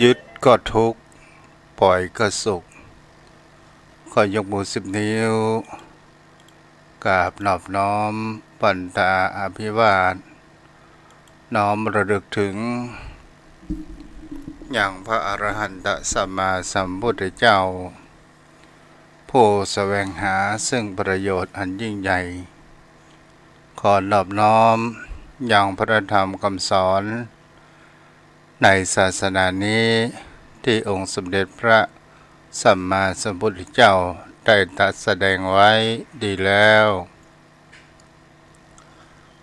ยึดก็ทุกข์ปล่อยก็สุขขอยกมือ10 นิ้วกราบนอบน้อมปันตาอภิวาทน้อมระลึกถึงอย่างพระอรหันตสัมมาสัมพุทธเจ้าผู้แสวงหาซึ่งประโยชน์อันยิ่งใหญ่ขอนอบน้อมอย่างพระธรรมคำสอนในศาสนานี้ที่องค์สมเด็จพระสัมมาสัมพุทธเจ้าได้ตรัสแสดงไว้ดีแล้ว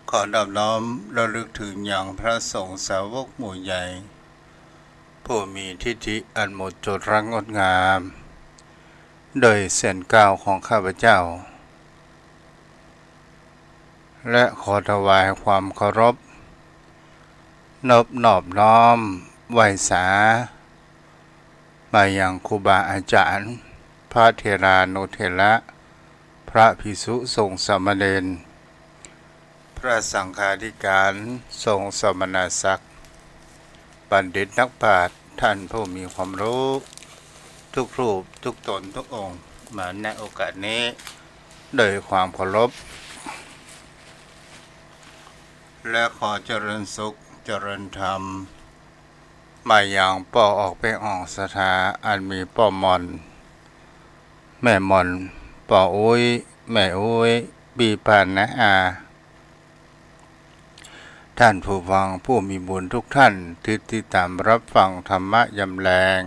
ขอนอบน้อมระลึกถึงอย่างพระสงฆ์สาวกหมู่ใหญ่ผู้มีทิฏฐิอันหมดจดรักงดงามโดยเส้นก้าวของข้าพเจ้าและขอถวายความเคารพนอบน้อมไหว้สามายังครูบาอาจารย์พระเถรานุเถระพระภิกษุสงฆ์สามเณรพระสังฆาธิการสงฆ์สมณศักดิ์บัณฑิตนักปราชญ์ท่านผู้มีความรู้ทุกรูปทุกตนทุกองค์มาในโอกาสนี้โดยความเคารพและขอเจริญสุขเจริญธรรมมาอย่างป่อออกไปออกสถาอันมีป่อมอนแม่มอนป่ออุ้ยแม่อุ้ยบีปานนะอาท่านผู้ฟังผู้มีบุญทุกท่านที่ติดตามรับฟังธรรมะยามแลง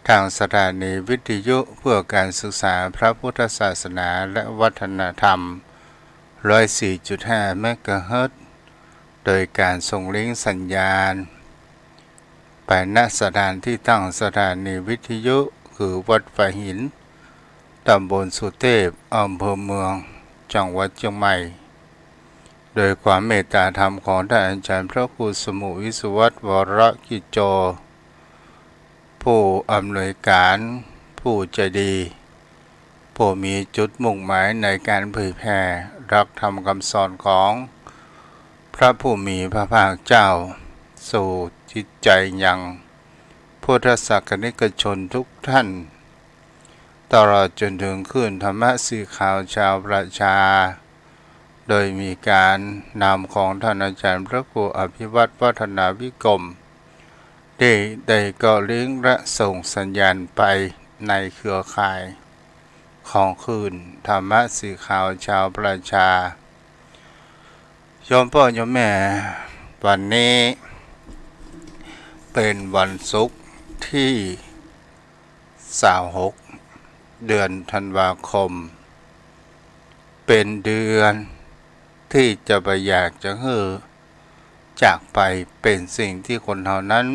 ทางสถานีวิทยุเพื่อการศึกษาพระพุทธศาสนาและวัฒนธรรม 104.5 เมกะเฮิรตซ์โดยการส่งลิงก์สัญญาณไปณสถานที่ตั้งสถานีวิทยุคือวัดฝายหินตำบลสุเทพอำเภอเมืองจังหวัดเชียงใหม่โดยความเมตตาธรรมของท่านอาจารย์พระครูสมุวิสุวัตรวรกิจโจผู้อำนวยการผู้ใจดีผู้มีจุดมุ่งหมายในการเผยแผ่หลักธรรมคำสอนของพระผู้มีพระภาคเจ้าสู่จิตใจยังพุทธศาสนิกชนทุกท่านตลอดจนถึงคลื่นธรรมะสื่อข่าวชาวประชาโดยมีการนำของท่านอาจารย์พระครูอภิวัตรวัฒนาวิกรมได้ก็ลิงก์และส่งสัญญาณไปในเครือข่ายของคลื่นธรรมะสื่อข่าวชาวประชาโยมพ่อโยมแม่วันนี้เป็นวันศุกร์ที่26 เดือนธันวาคมเป็นเดือนที่จะไปอยากจะจากไปเป็นสิ่งที่คนเท่านั้น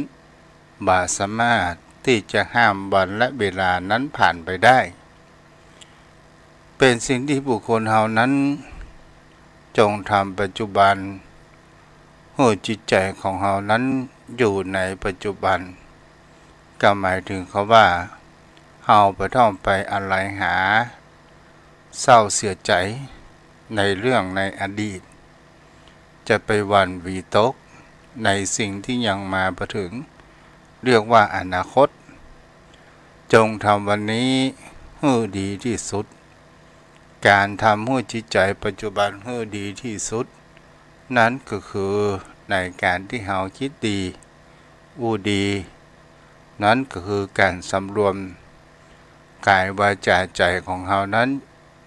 บ่สามารถที่จะห้ามวันและเวลานั้นผ่านไปได้เป็นสิ่งที่บุคคลเท่านั้นจงทำปัจจุบันให้จิตใจของเรานั้นอยู่ในปัจจุบันก็หมายถึงเขาว่าเราไปต้องไปอะไรหาเศร้าเสียใจในเรื่องในอดีตจะไปหวั่นวิตกในสิ่งที่ยังมาบ่ถึงเรียกว่าอนาคตจงทำวันนี้ให้ดีที่สุดการทำให้จิตใจปัจจุบันให้ดีที่สุดนั้นก็คือในการที่เราคิดดีอู้ดีนั้นก็คือการสำรวมกายวาจาใจของเรานั้น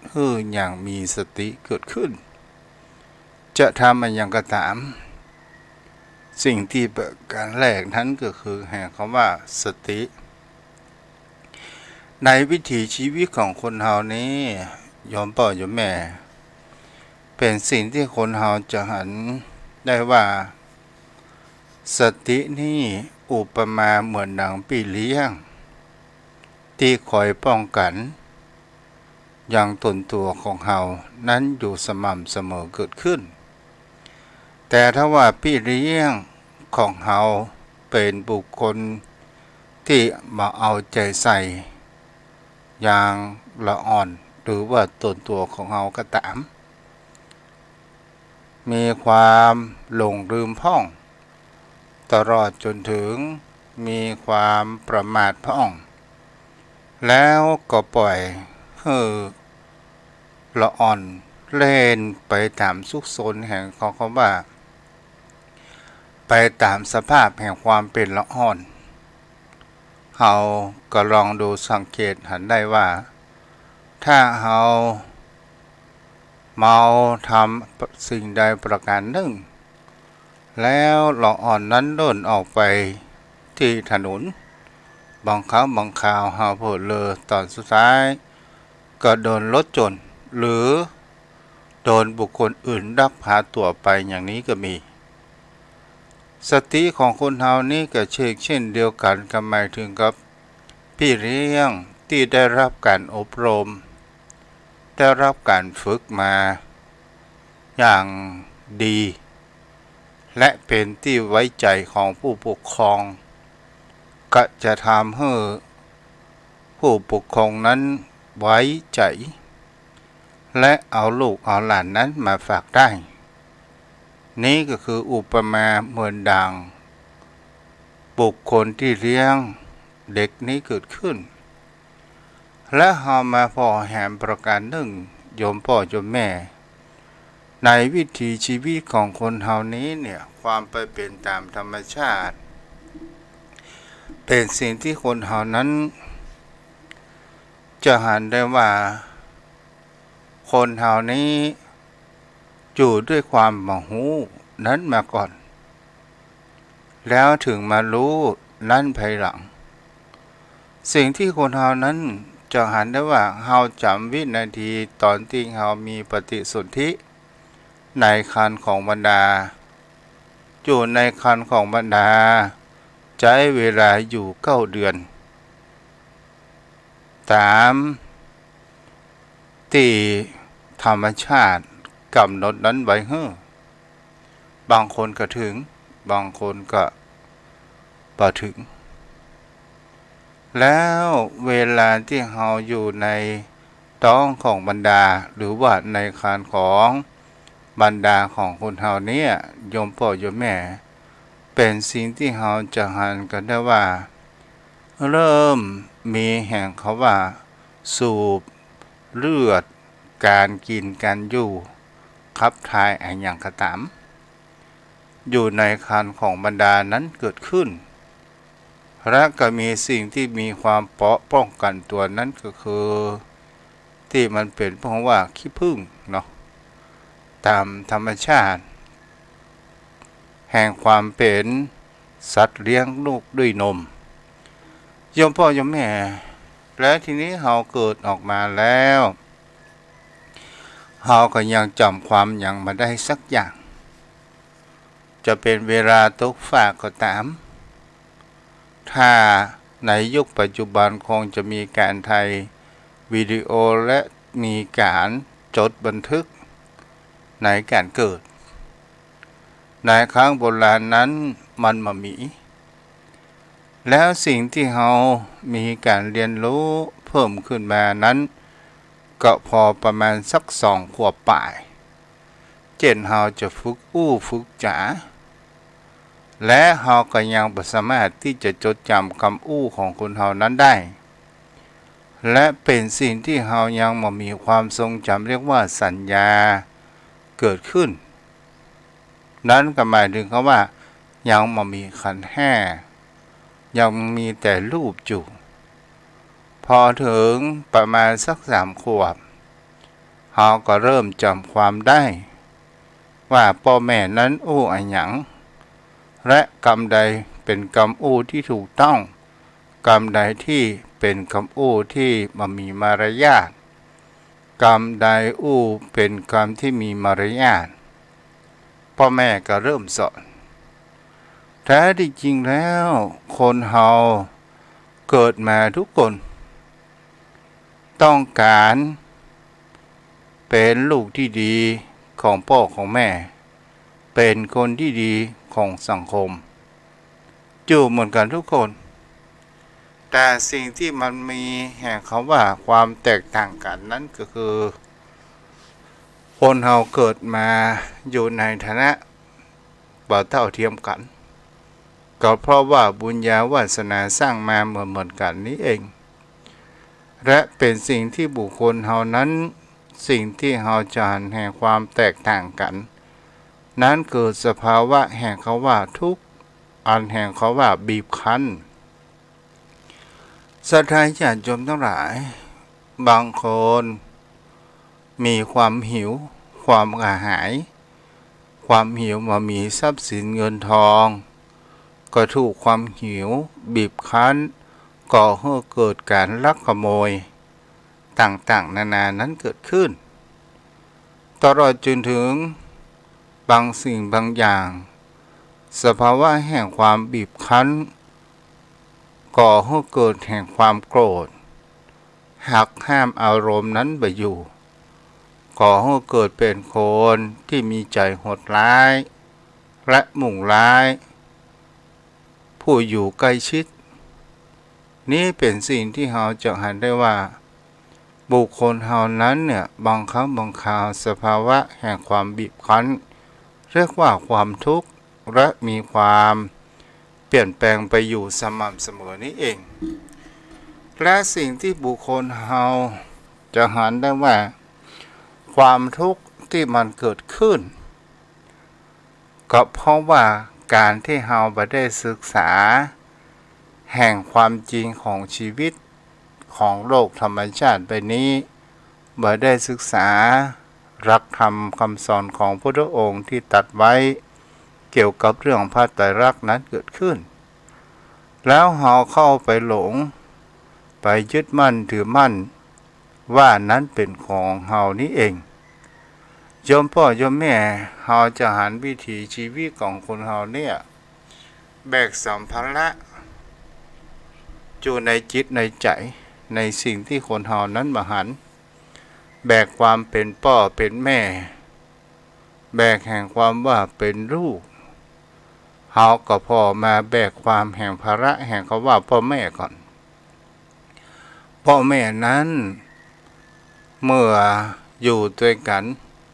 ให้อย่างมีสติเกิดขึ้นจะทำอะไรอย่างก็ตามสิ่งที่ประการแรกนั้นก็คือแห่งคำว่าสติในวิถีชีวิตของคนเรานี้ยอมพ่อยอมแม่เป็นสิ่งที่คนเราจะหันได้ว่าสตินี่อุปมาเหมือนหนังปีเลี้ยงที่คอยป้องกันอย่างตนตัวของเรานั้นอยู่สม่ำเสมอเกิดขึ้นแต่ถ้าว่าพี่เลี้ยงของเราเป็นบุคคลที่มาเอาใจใส่อย่างละอ่อนหรือว่าตนตัวของเราก็ตามมีความหลงลืมพ่องตลอดจนถึง มีความประมาทพร่องแล้วก็ปล่อยให้ละอ่อนเล่นไปตามสุขสนแห่งเขาว่าไปตามสภาพแห่งความเป็นละอ่อนเราก็ลองดูสังเกตหันได้ว่าถ้าเราเมาทำสิ่งใดประการหนึ่งแล้วละอ่อนนั้นโดนออกไปที่ถนนบางครั้งบางคราวเราเผลอเลอตอนสุดท้ายก็โดนรถชนหรือโดนบุคคลอื่นลักพาตัวไปอย่างนี้ก็มีสติของคนเฮานี้ก็เช่นเดียวกันกับหมายถึงกับพี่เลี้ยงที่ได้รับการอบรมได้รับการฝึกมาอย่างดีและเป็นที่ไว้ใจของผู้ปกครองก็จะทำให้ผู้ปกครองนั้นไว้ใจและเอาลูกเอาหลานนั้นมาฝากได้นี่ก็คืออุปมาเหมือนดังบุคคลที่เลี้ยงเด็กนี้เกิดขึ้นและเฮามาพอแหมประการหนึ่งโยมพ่อโยมแม่ในวิถีชีวิตของคนเฮานี้เนี่ยความไปเป็นตามธรรมชาติเป็นสิ่งที่คนเฮานั้นจะหันได้ว่าคนเฮานี้อยู่ด้วยความโมโหนั้นมาก่อนแล้วถึงมารู้นั้นภายหลังสิ่งที่คนเฮานั้นจะหันได้ว่าเฮาจำวินาทีตอนที่เฮามีปฏิสนธิในครรภ์ของบรรดาอยู่ในครรภ์ของบรรดาใช้เวลาอยู่9 เดือนตามที่ธรรมชาติกำหนดนั้นไว้ให้บางคนก็ถึงบางคนก็บ่ถึงแล้วเวลาที่เราอยู่ในท้องของบรรดาหรือว่าในครรภ์ของบรรดาของคนเฮาเนี่ยโยมพ่อโยมแม่เป็นสิ่งที่เราจะหันกันได้ว่าเริ่มมีแห่งเขาว่าสูบเลือดการกินการอยู่ขับถ่ายอะไรอย่างกระตามอยู่ในครรภ์ของบรรดานั้นเกิดขึ้นและก็มีสิ่งที่มีความป้องกันตัวนั้นก็คือที่มันเป็นเพราะว่าขี้ผึ้งเนาะตามธรรมชาติแห่งความเป็นสัตว์เลี้ยงลูกด้วยนมโยมพ่อโยมแม่และทีนี้เราเกิดออกมาแล้วเราก็ยังจำความอย่างมาได้สักอย่างจะเป็นเวลาตกฝากก็ตามถ้าในยุคปัจจุบันคงจะมีการถ่ายวิดีโอและมีการจดบันทึกในการเกิดในครั้งโบราณนั้นมันมามีแล้วสิ่งที่เรามีการเรียนรู้เพิ่มขึ้นมานั้นก็พอประมาณสัก2 ขวบปลายเช่นเราจะฝึกฝึกจ๋าและเราก็ยังบ่สามารถที่จะจดจำคำของคนเรานั้นได้และเป็นสิ่งที่เรายังบ่มีความทรงจำเรียกว่าสัญญาเกิดขึ้นนั้นก็หมายถึงเขาว่ายังบ่มีขันธ์5ยังมีแต่รูปอยู่พอถึงประมาณสัก3 ขวบเราก็เริ่มจำความได้ว่าพ่อแม่นั้นอันหยังและกรรมใดเป็นกรรมที่ถูกต้องกรรมใดที่เป็นกรรมที่บ่มีมารยาทกรรมใดเป็นกรรมที่มีมารยาทพ่อแม่ก็เริ่มสอนแท้ที่จริงแล้วคนเฮาเกิดมาทุกคนต้องการเป็นลูกที่ดีของพ่อของแม่เป็นคนที่ดีของสังคมอยู่เหมือนกันทุกคนแต่สิ่งที่มันมีแห่งคำว่าความแตกต่างกันนั้นก็คือคนเราเกิดมาอยู่ในฐานะบ่เท่าเทียมกัน ก็เพราะว่าบุญญาวาสนาสร้างมาเหมือนกันนี้เองและเป็นสิ่งที่บุคคลเฮานั้นสิ่งที่เฮาจะหันแห่งความแตกต่างกันนั้นคือสภาวะแห่งเขาว่าทุกข์อันแห่งเขาว่าบีบคั้นศรัทธาญาติโยมทั้งหลายบางคนมีความหิวความกระหายความหิวมามีทรัพย์สินเงินทองก็ถูกความหิวบีบคั้นก่อให้เกิดการลักขโมยต่างๆนานานั้นเกิดขึ้นตลอดจนถึงบางสิ่งบางอย่างสภาวะแห่งความบีบคั้นก่อให้เกิดแห่งความโกรธหักห้ามอารมณ์นั้นไปอยู่ก่อให้เกิดเป็นคนที่มีใจโหดร้ายและมุ่งร้ายผู้อยู่ใกล้ชิดนี่เป็นสิ่งที่เราจะเห็นได้ว่าบุคคลเฮานั้นเนี่ยบางครั้งบางคราวสภาวะแห่งความบีบคั้นเรียกว่าความทุกข์และมีความเปลี่ยนแปลงไปอยู่สม่ำเสมอนี้เองและสิ่งที่บุคคลเฮาจะเห็นได้ว่าความทุกข์ที่มันเกิดขึ้นก็เพราะว่าการที่เฮาบ่ได้ศึกษาแห่งความจริงของชีวิตของโลกธรรมชาติใบนี้บ่ได้ศึกษาหลักธรรมคำสอนของพระพุทธองค์ที่ตรัสไว้เกี่ยวกับเรื่องพระไตรลักษณ์นั้นเกิดขึ้นแล้วเฮาเข้าไปหลงไปยึดมั่นถือมั่นว่านั้นเป็นของเฮานี้เองโยมพ่อโยมแม่เฮาจะหันวิถีชีวิตของคนเฮาเนี่ยแบกสัมภาระอยู่ในจิตในใจในสิ่งที่คนเฮานั้นมาหันแบกความเป็นพ่อเป็นแม่แบกแห่งความว่าเป็นลูกเฮาก็พอมาแบกความแห่งภาระแห่งเขาว่าพ่อแม่ก่อนพ่อแม่นั้นเมื่ออยู่ด้วยกัน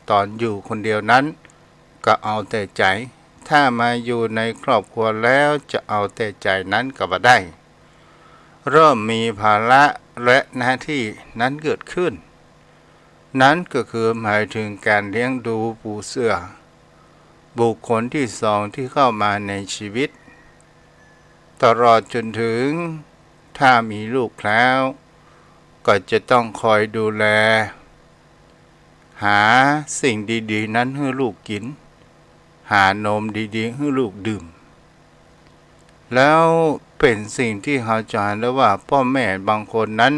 ตอนอยู่คนเดียวนั้นก็เอาแต่ใจถ้ามาอยู่ในครอบครัวแล้วจะเอาแต่ใจนั้นก็บ่ได้เริ่มมีภาระและหน้าที่นั้นเกิดขึ้นนั้นก็คือหมายถึงการเลี้ยงดูปูเสือบุคคลที่สองที่เข้ามาในชีวิตตลอดจนถึงถ้ามีลูกแล้วก็จะต้องคอยดูแลหาสิ่งดีๆนั้นให้ลูกกินหานมดีๆให้ลูกดื่มแล้วเป็นสิ่งที่เขาจารแล้วว่าพ่อแม่บางคนนั้น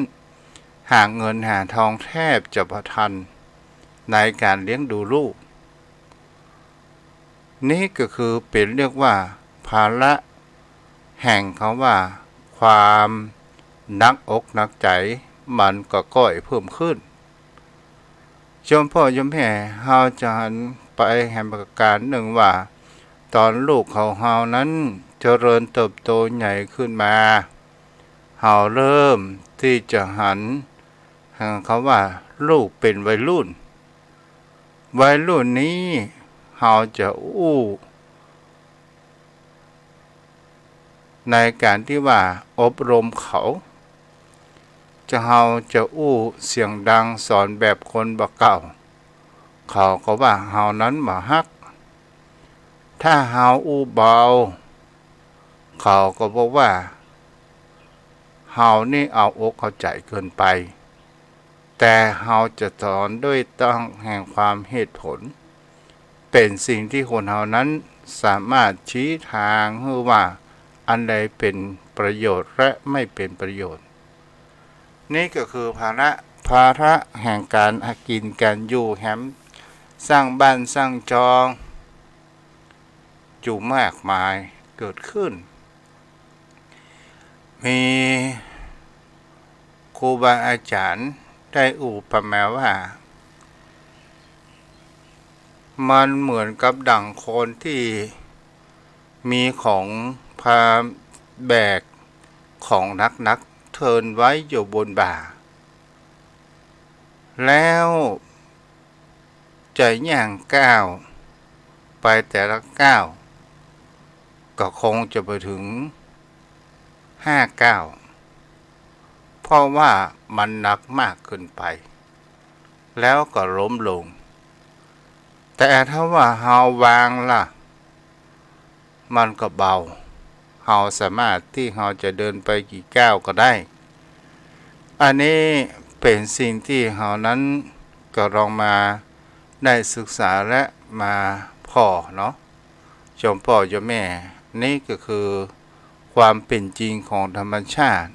หาเงินหาทองแทบจะพอทันในการเลี้ยงดูลูกนี่ก็คือเป็นเรียกว่าภาระแห่งเขาว่าความนักอกนักใจมันก็ก่อยเพิ่มขึ้นโยมพ่อโยมแม่เฮาจะหันไปแห่งประการหนึ่งว่าตอนลูกเขาเฮานั้นเจริญเติบโตใหญ่ขึ้นมาเฮาเริ่มที่จะหันเขาว่าลูกเป็นวัยรุ่นนี้เฮาจะอู้ในการที่ว่าอบรมเขาเฮาจะอู้เสียงดังสอนแบบคนบ่เก่าเขาก็ว่าเฮานั้นบ่ฮักถ้าเฮาอู้เบาเขาก็บอกว่าเฮานี่เอาอกเอาใจเกินไปแต่เฮาจะสอนด้วยต้องแห่งความเหตุผลเป็นสิ่งที่คนเฮานั้นสามารถชี้ทางให้ว่าอันใดเป็นประโยชน์และไม่เป็นประโยชน์นี่ก็คือภาระแห่งการกินการอยู่แหมสร้างบ้านสร้างจองอยู่มากมายเกิดขึ้นมีครูบาอาจารย์ได้อุปมาว่ามันเหมือนกับดั่งคนที่มีของพาแบกของนักเทินไว้อยู่บนบ่าแล้วใจย่างก้าวไปแต่ละก้าว ก็คงจะไปถึง59เพราะว่ามันหนักมากขึ้นไปแล้วก็ล้มลงแต่ถ้าว่าเฮาวางล่ะมันก็เบาเฮาสามารถที่เฮาจะเดินไปกี่ก้าวก็ได้อันนี้เป็นสิ่งที่เฮานั้นก็ลองมาได้ศึกษาและมาพ่อเนาะจอมพ่อจอมแม่นี่ก็คือความเป็นจริงของธรรมชาติ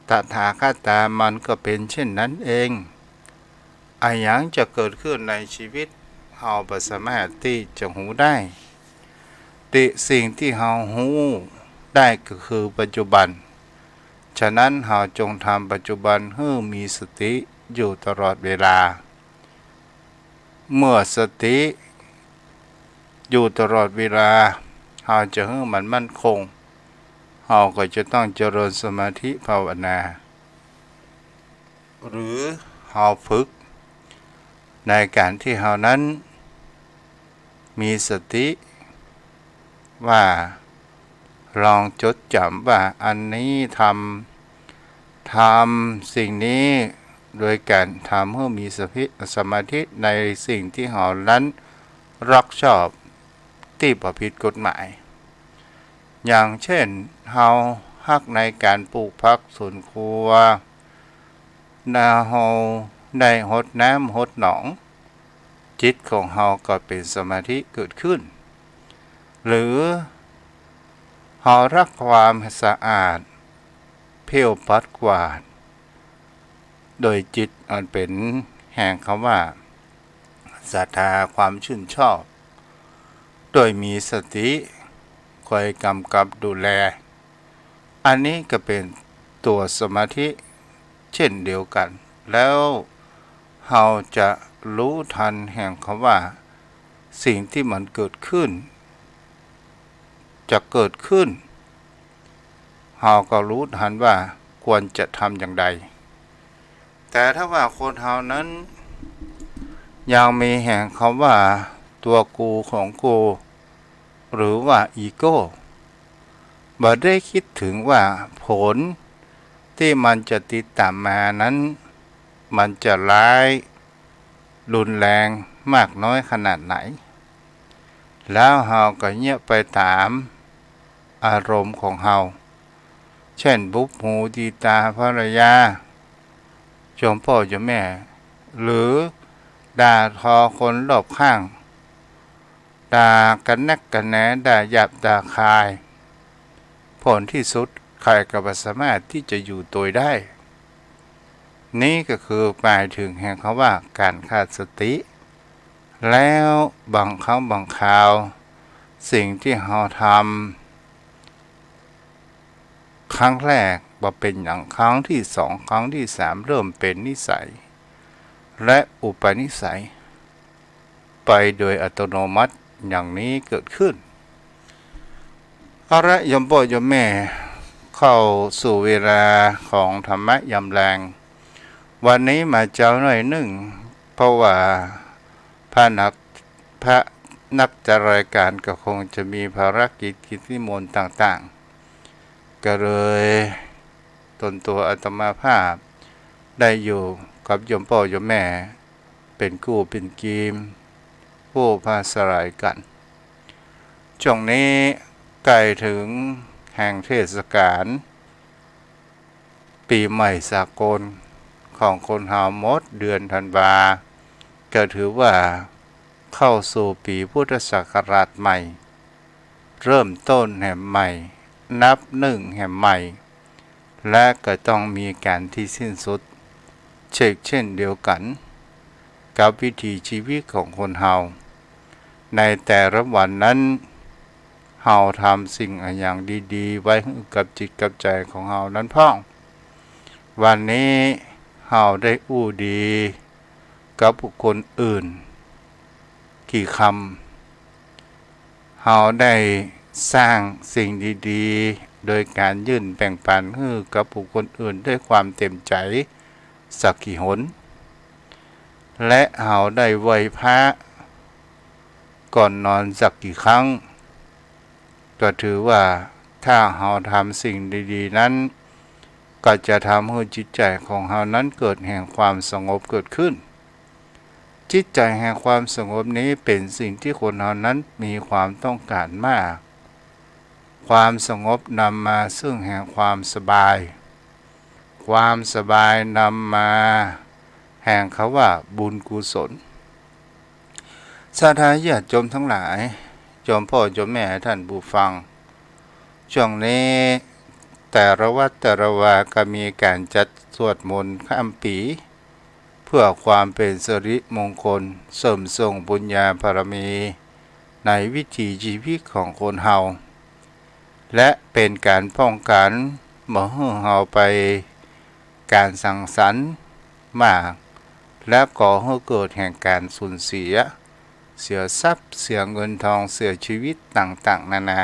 ตถาคตมันก็เป็นเช่นนั้นเองอะไรอย่างจะเกิดขึ้นในชีวิตเฮาบ่สามารถที่จะหูได้แต่สิ่งที่เฮาหูได้ก็คือปัจจุบันฉะนั้นเฮาจงทำปัจจุบันให้มีสติอยู่ตลอดเวลาเมื่อสติอยู่ตลอดเวลาเฮาจะให้มันมั่นคงเฮาก็จะต้องเจริญสมาธิภาวนาหรือเฮาฝึกในการที่เฮานั้นมีสติว่าลองจดจำว่าอันนี้ทำสิ่งนี้โดยการทำให้มีสมาธิในสิ่งที่เฮานั้นรักชอบที่บ่ผิดกฎหมายอย่างเช่นเฮาฮักในการปลูกผักสวนครัวเฮาได้รดน้ำรดหนองจิตของเฮาก็เป็นสมาธิเกิดขึ้นหรือเฮารักความสะอาดเพี้ยวปัดกวาดโดยจิตอันเป็นแห่งคำว่าศรัทธาความชื่นชอบโดยมีสติคอยกำกับดูแลอันนี้ก็เป็นตัวสมาธิเช่นเดียวกันแล้วเฮาจะรู้ทันแห่งคำว่าสิ่งที่มันเกิดขึ้นจะเกิดขึ้นเฮาก็รู้ทันว่าควรจะทำอย่างใดแต่ถ้าว่าคนเฮานั้นยังมีแห่งคำว่าตัวกูของกูหรือว่าอีโก้บ่ได้คิดถึงว่าผลที่มันจะติดตามมานั้นมันจะร้ายรุนแรงมากน้อยขนาดไหนแล้วเฮาก็เงียบไปตามอารมณ์ของเฮาเช่นบุบหูดีตาภรรยาจอมพ่อจอมแม่หรือด่าทอคนรอบข้างด่ากันนักกันแหนด่าหยาบด่าคายผลที่สุดใครก็บ่สามารถที่จะอยู่ตัวได้นี่ก็คือหมายถึงแห่งคำว่าการขาดสติแล้วบางครั้งบางคราวสิ่งที่เราทำครั้งแรกบ่เป็นอย่างครั้งที่สองครั้งที่สามเริ่มเป็นนิสัยและอุปนิสัยไปโดยอัตโนมัติอย่างนี้เกิดขึ้นเอาละโยมพ่อโยมแม่เข้าสู่เวลาของธรรมะยามแลงวันนี้มาเจ้าหน่อยหนึ่งเพราะว่าพระนักจัดรายการก็คงจะมีภารกิจกิจนิมนต์ต่างๆก็เลยตนตัวอาตมาภาพได้อยู่กับโยมพ่อโยมแม่เป็นกู้เป็นกีมผู้พาสลายกันช่วงนี้ใกล้ถึงแห่งเทศกาลปีใหม่สากลของคนเฮาหมดเดือนธันวาก็ถือว่าเข้าสู่ปีพุทธศักราชใหม่เริ่มต้นแห่งใหม่นับหนึ่งแห่งใหม่และก็ต้องมีการที่สิ้นสุดเช่นเดียวกันกับวิถีชีวิตของคนเฮาในแต่ละวันนั้นเฮาทำสิ่งอย่างดีๆไว้กับจิตกับใจของเฮานั้นพ้องวันนี้เฮาได้อู้ดีกับบุคคลอื่นกี่คำเฮาได้สร้างสิ่งดีๆโดยการยื่นแบ่งปันให้กับบุคคลอื่นด้วยความเต็มใจสักกี่หนและเฮาได้ไหว้พระก่อนนอนสักกี่ครั้ง ก็ถือว่าถ้าเราทำสิ่งดีๆนั้นก็จะทำให้จิตใจของเรานั้นเกิดแห่งความสงบเกิดขึ้นจิตใจแห่งความสงบนี้เป็นสิ่งที่คนเรานั้นมีความต้องการมากความสงบนำมาซึ่งแห่งความสบายความสบายนำมาแห่งคำว่าบุญกุศลศรัทธาญาติโยมทั้งหลายโยมพ่อโยมแม่ท่านผู้ฟังช่วงนี้แต่ละวัดแต่ละวาก็มีการจัดสวดมนต์ข้ามปีเพื่อความเป็นสิริมงคลเสริมส่งบุญญาบารมีในวิถีชีวิตของคนเฮาและเป็นการป้องกันบ่ให้เฮาไปการสังสรรค์มากและก่อให้เกิดแห่งการสูญเสียทรัพย์เสียเงินทองเสียชีวิตต่างๆนานา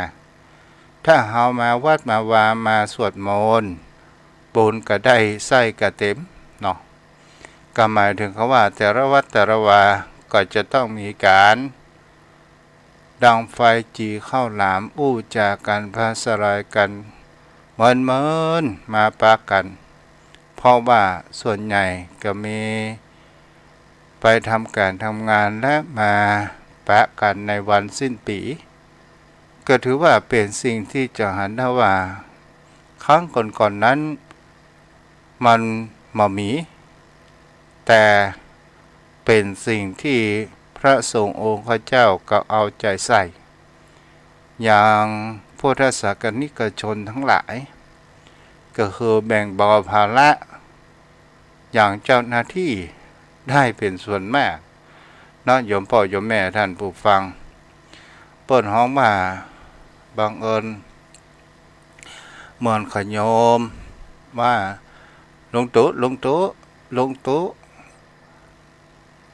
ถ้าเฮามาวัดมาวามาสวดมนต์บุญก็ได้ไส้ก็เต็มเนาะก็หมายถึงคำว่าแต่ละวัดแต่ละวาก็จะต้องมีการดังไฟจีเข้าหลามอู้จากันพาสลายกันเหมือนมาปะกันเพราะว่าส่วนใหญ่ก็มีไปทำการทำงานและมาปะกันในวันสิ้นปีก็ถือว่าเป็นสิ่งที่จะหันได้ว่าครั้งก่อนๆนั้นมันมามีแต่เป็นสิ่งที่พระสงฆ์องค์พระเจ้าก็เอาใจใส่อย่างพุทธศาสนิกชนทั้งหลายก็คือแบ่งเบาภาระอย่างเจ้าหน้าที่ได้เป็นส่วนมากเนาะโยมพ่อโยมแม่ท่านผู้ฟังเปิดห้องมาบังเอิญเหมือนขโยมว่าลงตุ๊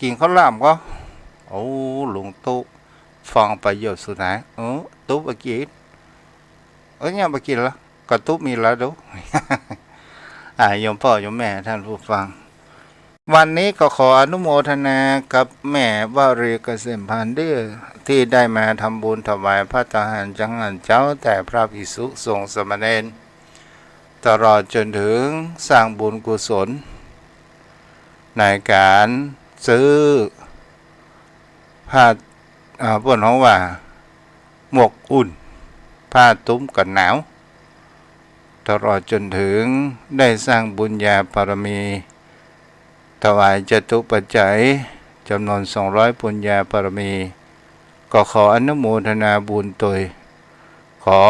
กินข้าวหลามก็โอ้หลวงตุ๊ฟังประโยชน์สุดท้ายตุ๊ไปกินเนี่ยไปกินแล้วก็ตุ๊มีแล้วดู โยมพ่อโยมแม่ท่านผู้ฟังวันนี้ก็ขออนุโมทนากับแม่วารีเกษมพันธ์ด้วยที่ได้มาทำบุญถวายพระทหารจังหันเจ้าแต่พระภิกษุสงฆ์สามเณรตลอดจนถึงสร้างบุญกุศลในการซื้อผ้าพวกน้องว่าหมวกอุ่นผ้าตุ้มกันหนาวตลอดจนถึงได้สร้างบุญญาบารมีถวายจตุปัจจัยจำนวน200บุญญาบารมีก็ขออนุโมทนาบุญตัวขอ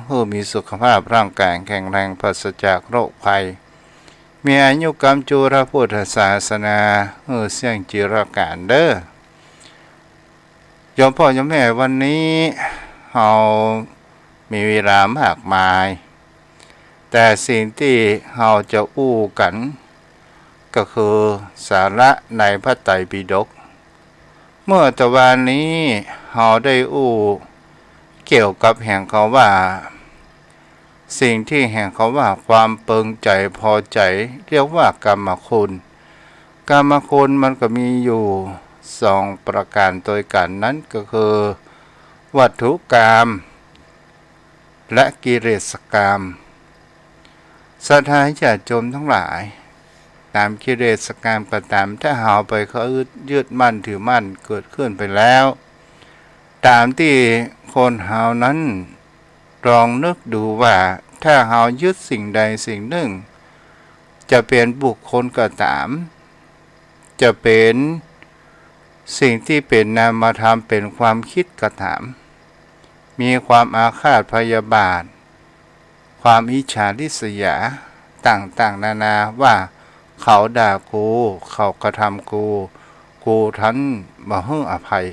ให้มีสุขภาพร่างกายแข็งแรงปราศจากโรคภัยมีอายุกรรมจุรพุทธศาสนาเสี่ยงจิรการเด้อโยมพ่อโยมแม่วันนี้เรามีเวลามากมายแต่สิ่งที่เราจะอู้กันก็คือสาระในพระไตรปิฎกเมื่อตะวันนี้เราได้อู้เกี่ยวกับแห่งเขาว่าสิ่งที่แห่งเขาว่าความเปิงใจพอใจเรียกว่ากรรมคุณมันก็มีอยู่2ประการโดยกันนั้นก็คือวัตถุกรรมและกิเลสกรรมศรัทธาญาติโยมทั้งหลายตามกิเลสกรรมก็ตามถ้าหาไปเขายึดมั่นถือมั่นเกิดขึ้นไปแล้วตามที่คนเฮานั้นลองนึกดูว่าถ้าเฮายึดสิ่งใดสิ่งหนึ่งจะเป็นบุคคลก็ตามจะเป็นสิ่งที่เป็นนามธรรมเป็นความคิดก็ตามมีความอาฆาตพยาบาทความอิจฉาริษยาต่างๆนานาว่าเขาด่ากูเขากระทำกูทันบ่ให้อภัย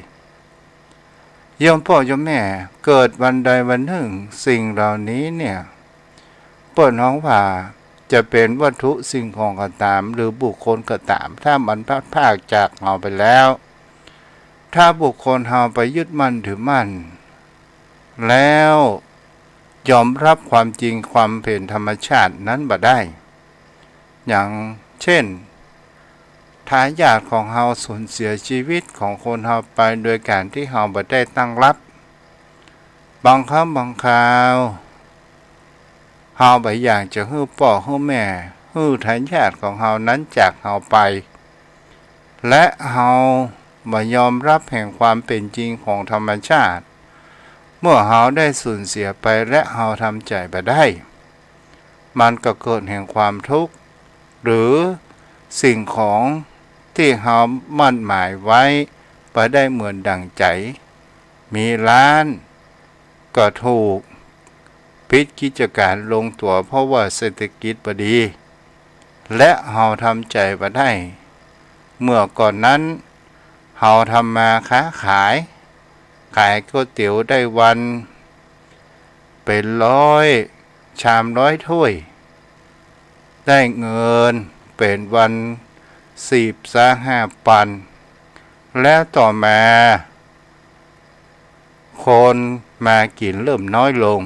โยมพ่อโยมแม่เกิดวันใดวันหนึ่งสิ่งเหล่านี้เนี่ยเปิดห้องว่าจะเป็นวัตถุสิ่งของก็ตามหรือบุคคลก็ตามถ้ามันพลาดพลาดจากเราไปแล้วถ้าบุคคลเราไปยึดมั่นถือมั่นแล้วยอมรับความจริงความเป็นธรรมชาตินั้นบ่ได้อย่างเช่นทายาทของเราสูญเสียชีวิตของคนเราไปโดยการที่เราบ่ได้ตั้งรับ บางครั้งบางคราวเฮาบ่อยากจะฮื้อพ่อฮื้อแม่ฮื้อทายาทของเฮานั้นจากเฮาไปและเฮาบ่ยอมรับแห่งความเป็นจริงของธรรมชาติเมื่อเฮาได้สูญเสียไปและเฮาทำใจบ่ได้มันก็เกิดแห่งความทุกข์หรือสิ่งของที่เฮามั่นหมายไว้บ่ได้เหมือนดั่งใจมีร้านก็ถูกปิดกิจการลงตัวเพราะว่าเศรษฐกิจบ่ดีและเฮาทำใจบ่ได้เมื่อก่อนนั้นเฮาทำมาค้าขายก๋วยเตี๋ยวได้วันเป็น100 ชาม100 ถ้วยได้เงินเป็นวัน10-5 ปันแล้วต่อมาคนมากินเริ่มน้อยลง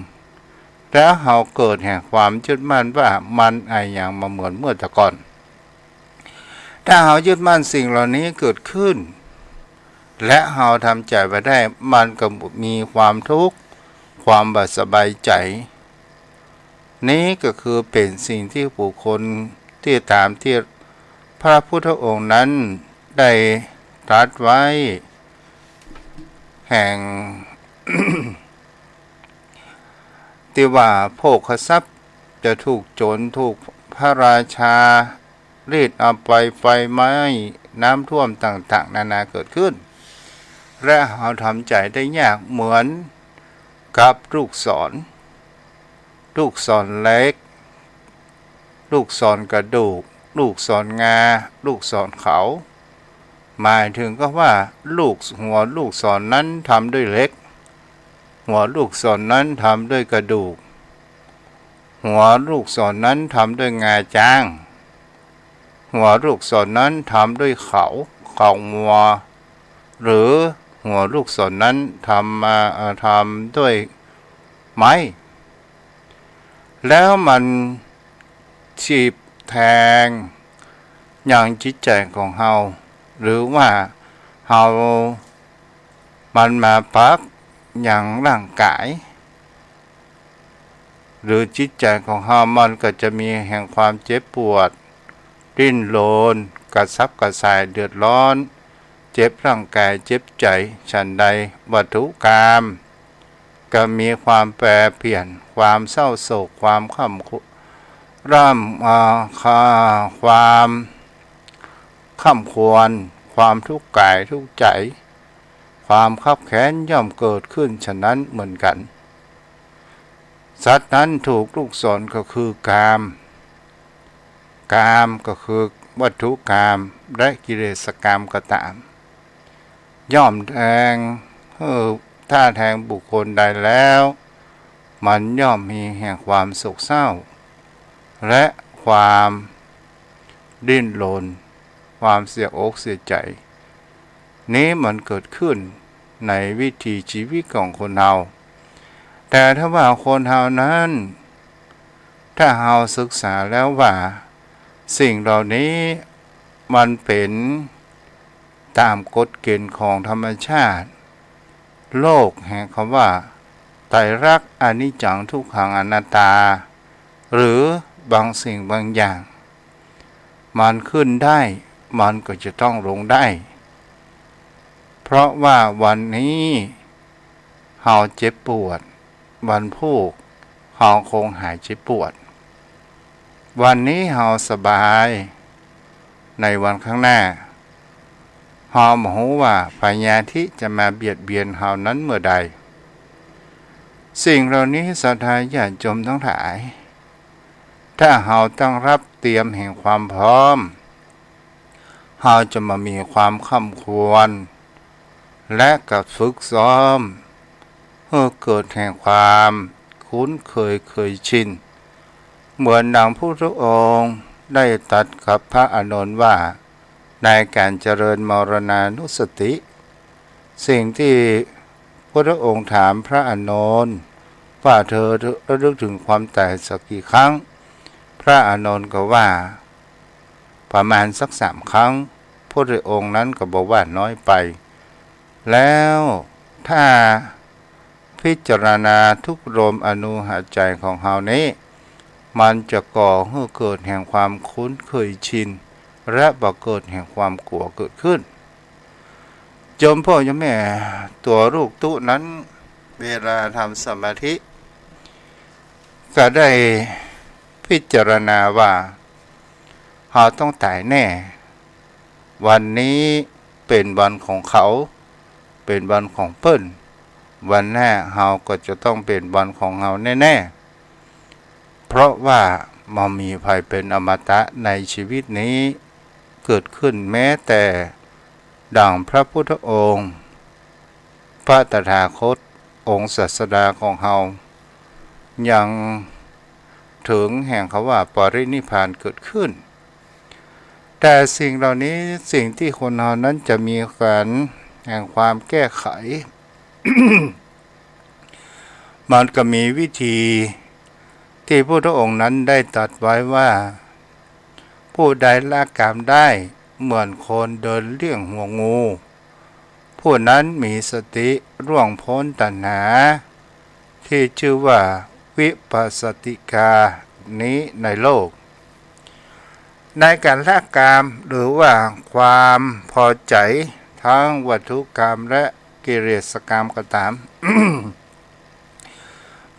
แล้วเฮาเกิดแห่งความยึดมั่นว่ามันอย่างมาเหมือนเมื่อแต่ก่อนถ้าเฮายึดมั่นสิ่งเหล่านี้เกิดขึ้นและเฮาทำใจบ่ได้มันก็มีความทุกข์ความบ่สบายใจนี้ก็คือเป็นสิ่งที่บุคคลที่ตามที่พระพุทธองค์นั้นได้ตรัสไว้แห่ง ที่ว่าโภคทรัพย์จะถูกโจรถูกพระราชารีดเอาไปไฟไหม้น้ำท่วมต่างๆนานาเกิดขึ้นและเราทำใจได้ยากเหมือนกับลูกศรเล็กลูกศรกระดูกลูกศรงาลูกศรเขาหมายถึงก็ว่าหัวลูกศรนั้นทำด้วยเหล็กหัวลูกศรนั้นทำด้วยกระดูกหัวลูกศรนั้นทำด้วยงาจ้างหัวลูกศรนั้นทำด้วยเขางัวหรือหัวลูกศรนั้นทำด้วยไม้แล้วมันฉีบแทงอย่างจิตใจของเฮาหรือว่าเฮามันมาปักอย่างร่างกายหรือจิตใจของเฮามันก็จะมีแห่งความเจ็บปวดดิ้นรนกระสับกระส่ายเดือดร้อนเจ็บร่างกายเจ็บใจฉันใดวัตถุกรรมก็มีความแปรเปลี่ยนความเศร้าโศกความความข้ำควรความทุกข์กายทุกข์ใจความคับแค้นย่อมเกิดขึ้นฉะนั้นเหมือนกันสัตว์นั้นถูกลูกศรก็คือกามก็คือวัตถุกามและกิเลสกามก็ตามย่อมแทงถ้าแทงบุคคลใดแล้วมันย่อมมีแห่งความโศกเศร้าและความดิ้นรนความเสียอกเสียใจนี้มันเกิดขึ้นในวิถีชีวิตของคนเราแต่ถ้าว่าคนเรานั้นถ้าเราศึกษาแล้วว่าสิ่งเหล่านี้มันเป็นตามกฎเกณฑ์ของธรรมชาติโลกแห่งคำว่าไตรลักษณ์อนิจจังทุกขังอนัตตาหรือบางสิ่งบางอย่างมันขึ้นได้มันก็จะต้องลงได้เพราะว่าวันนี้เฮาเจ็บปวดวันพรุ่งเฮาคงหายเจ็บปวดวันนี้เฮาสบายในวันข้างหน้าเฮาบ่ฮู้ว่าพยาธิจะมาเบียดเบียนเฮานั้นเมื่อใดสิ่งเหล่านี้ศรัทธาญาติโยมทั้งหลายถ้าเฮาตั้งรับเตรียมแห่งความพร้อมเฮาจะมามีความค่ำควรและกับฝึกซ้อมเพื่อเกิดแห่งความคุ้นเคยชินเหมือนดังพระพุทธองค์ได้ตรัสกับพระอานนท์ว่าในการเจริญมรณานุสติสิ่งที่พระองค์ถามพระอานนท์ว่าเธอระลึกถึงความตายสักกี่ครั้งพระอานนท์ก็ว่าประมาณสัก3 ครั้งพระองค์นั้นก็บอกว่าน้อยไปแล้วถ้า พิจารณาทุกลมอนูหายใจของเฮานี้มันจะก่อให้เกิดแห่งความคุ้นเคยชินและบ่เกิดแห่งความกลัวเกิดขึ้นโยมพ่อโยมแม่ตัวลูกตู้นั้นเวลาทำสมาธิก็ได้พิจารณาว่าเราต้องตายแน่วันนี้เป็นวันของเขาเป็นวันของเปิ้นวันหน้าเราก็จะต้องเป็นวันของเราแน่ๆเพราะว่ามันมีภัยเป็นอมตะในชีวิตนี้เกิดขึ้นแม้แต่ดังพระพุทธองค์พระตถาคตองค์ศาสดาของเรายังถึงแห่งเขาว่าปรินิพพานเกิดขึ้นแต่สิ่งเหล่านี้สิ่งที่คนเรานั้นจะมีการแห่งความแก้ไข มันก็มีวิธีที่พระพุทธองค์นั้นได้ตรัสไว้ว่าผู้ใดละกามได้เหมือนคนเดินเลี่ยงหัวงูผู้นั้นมีสติร่วงพ้นตัณหาที่ชื่อว่าวิปัสสติกานี้ในโลกในการละกามหรือว่าความพอใจทั้งวัตถุกรรมและกิเลสกรรมก็ตาม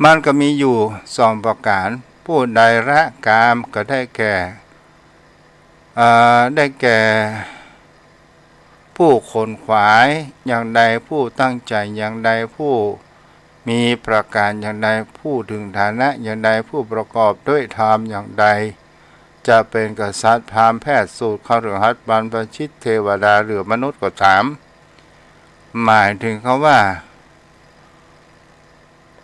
มันก็มีอยู่สองประการผู้ใดละกามก็ได้แก่ผู้ขนขวายอย่างใดผู้ตั้งใจอย่างใดผู้มีประการอย่างใดผู้ถึงฐานะอย่างใดผู้ประกอบด้วยธรรมอย่างใดจะเป็นกษัตริย์พราหมณ์แพทย์สูตรคฤหัสถ์บรรพชิตเทวดาหรือมนุษย์ก็ตามหมายถึงเขาว่า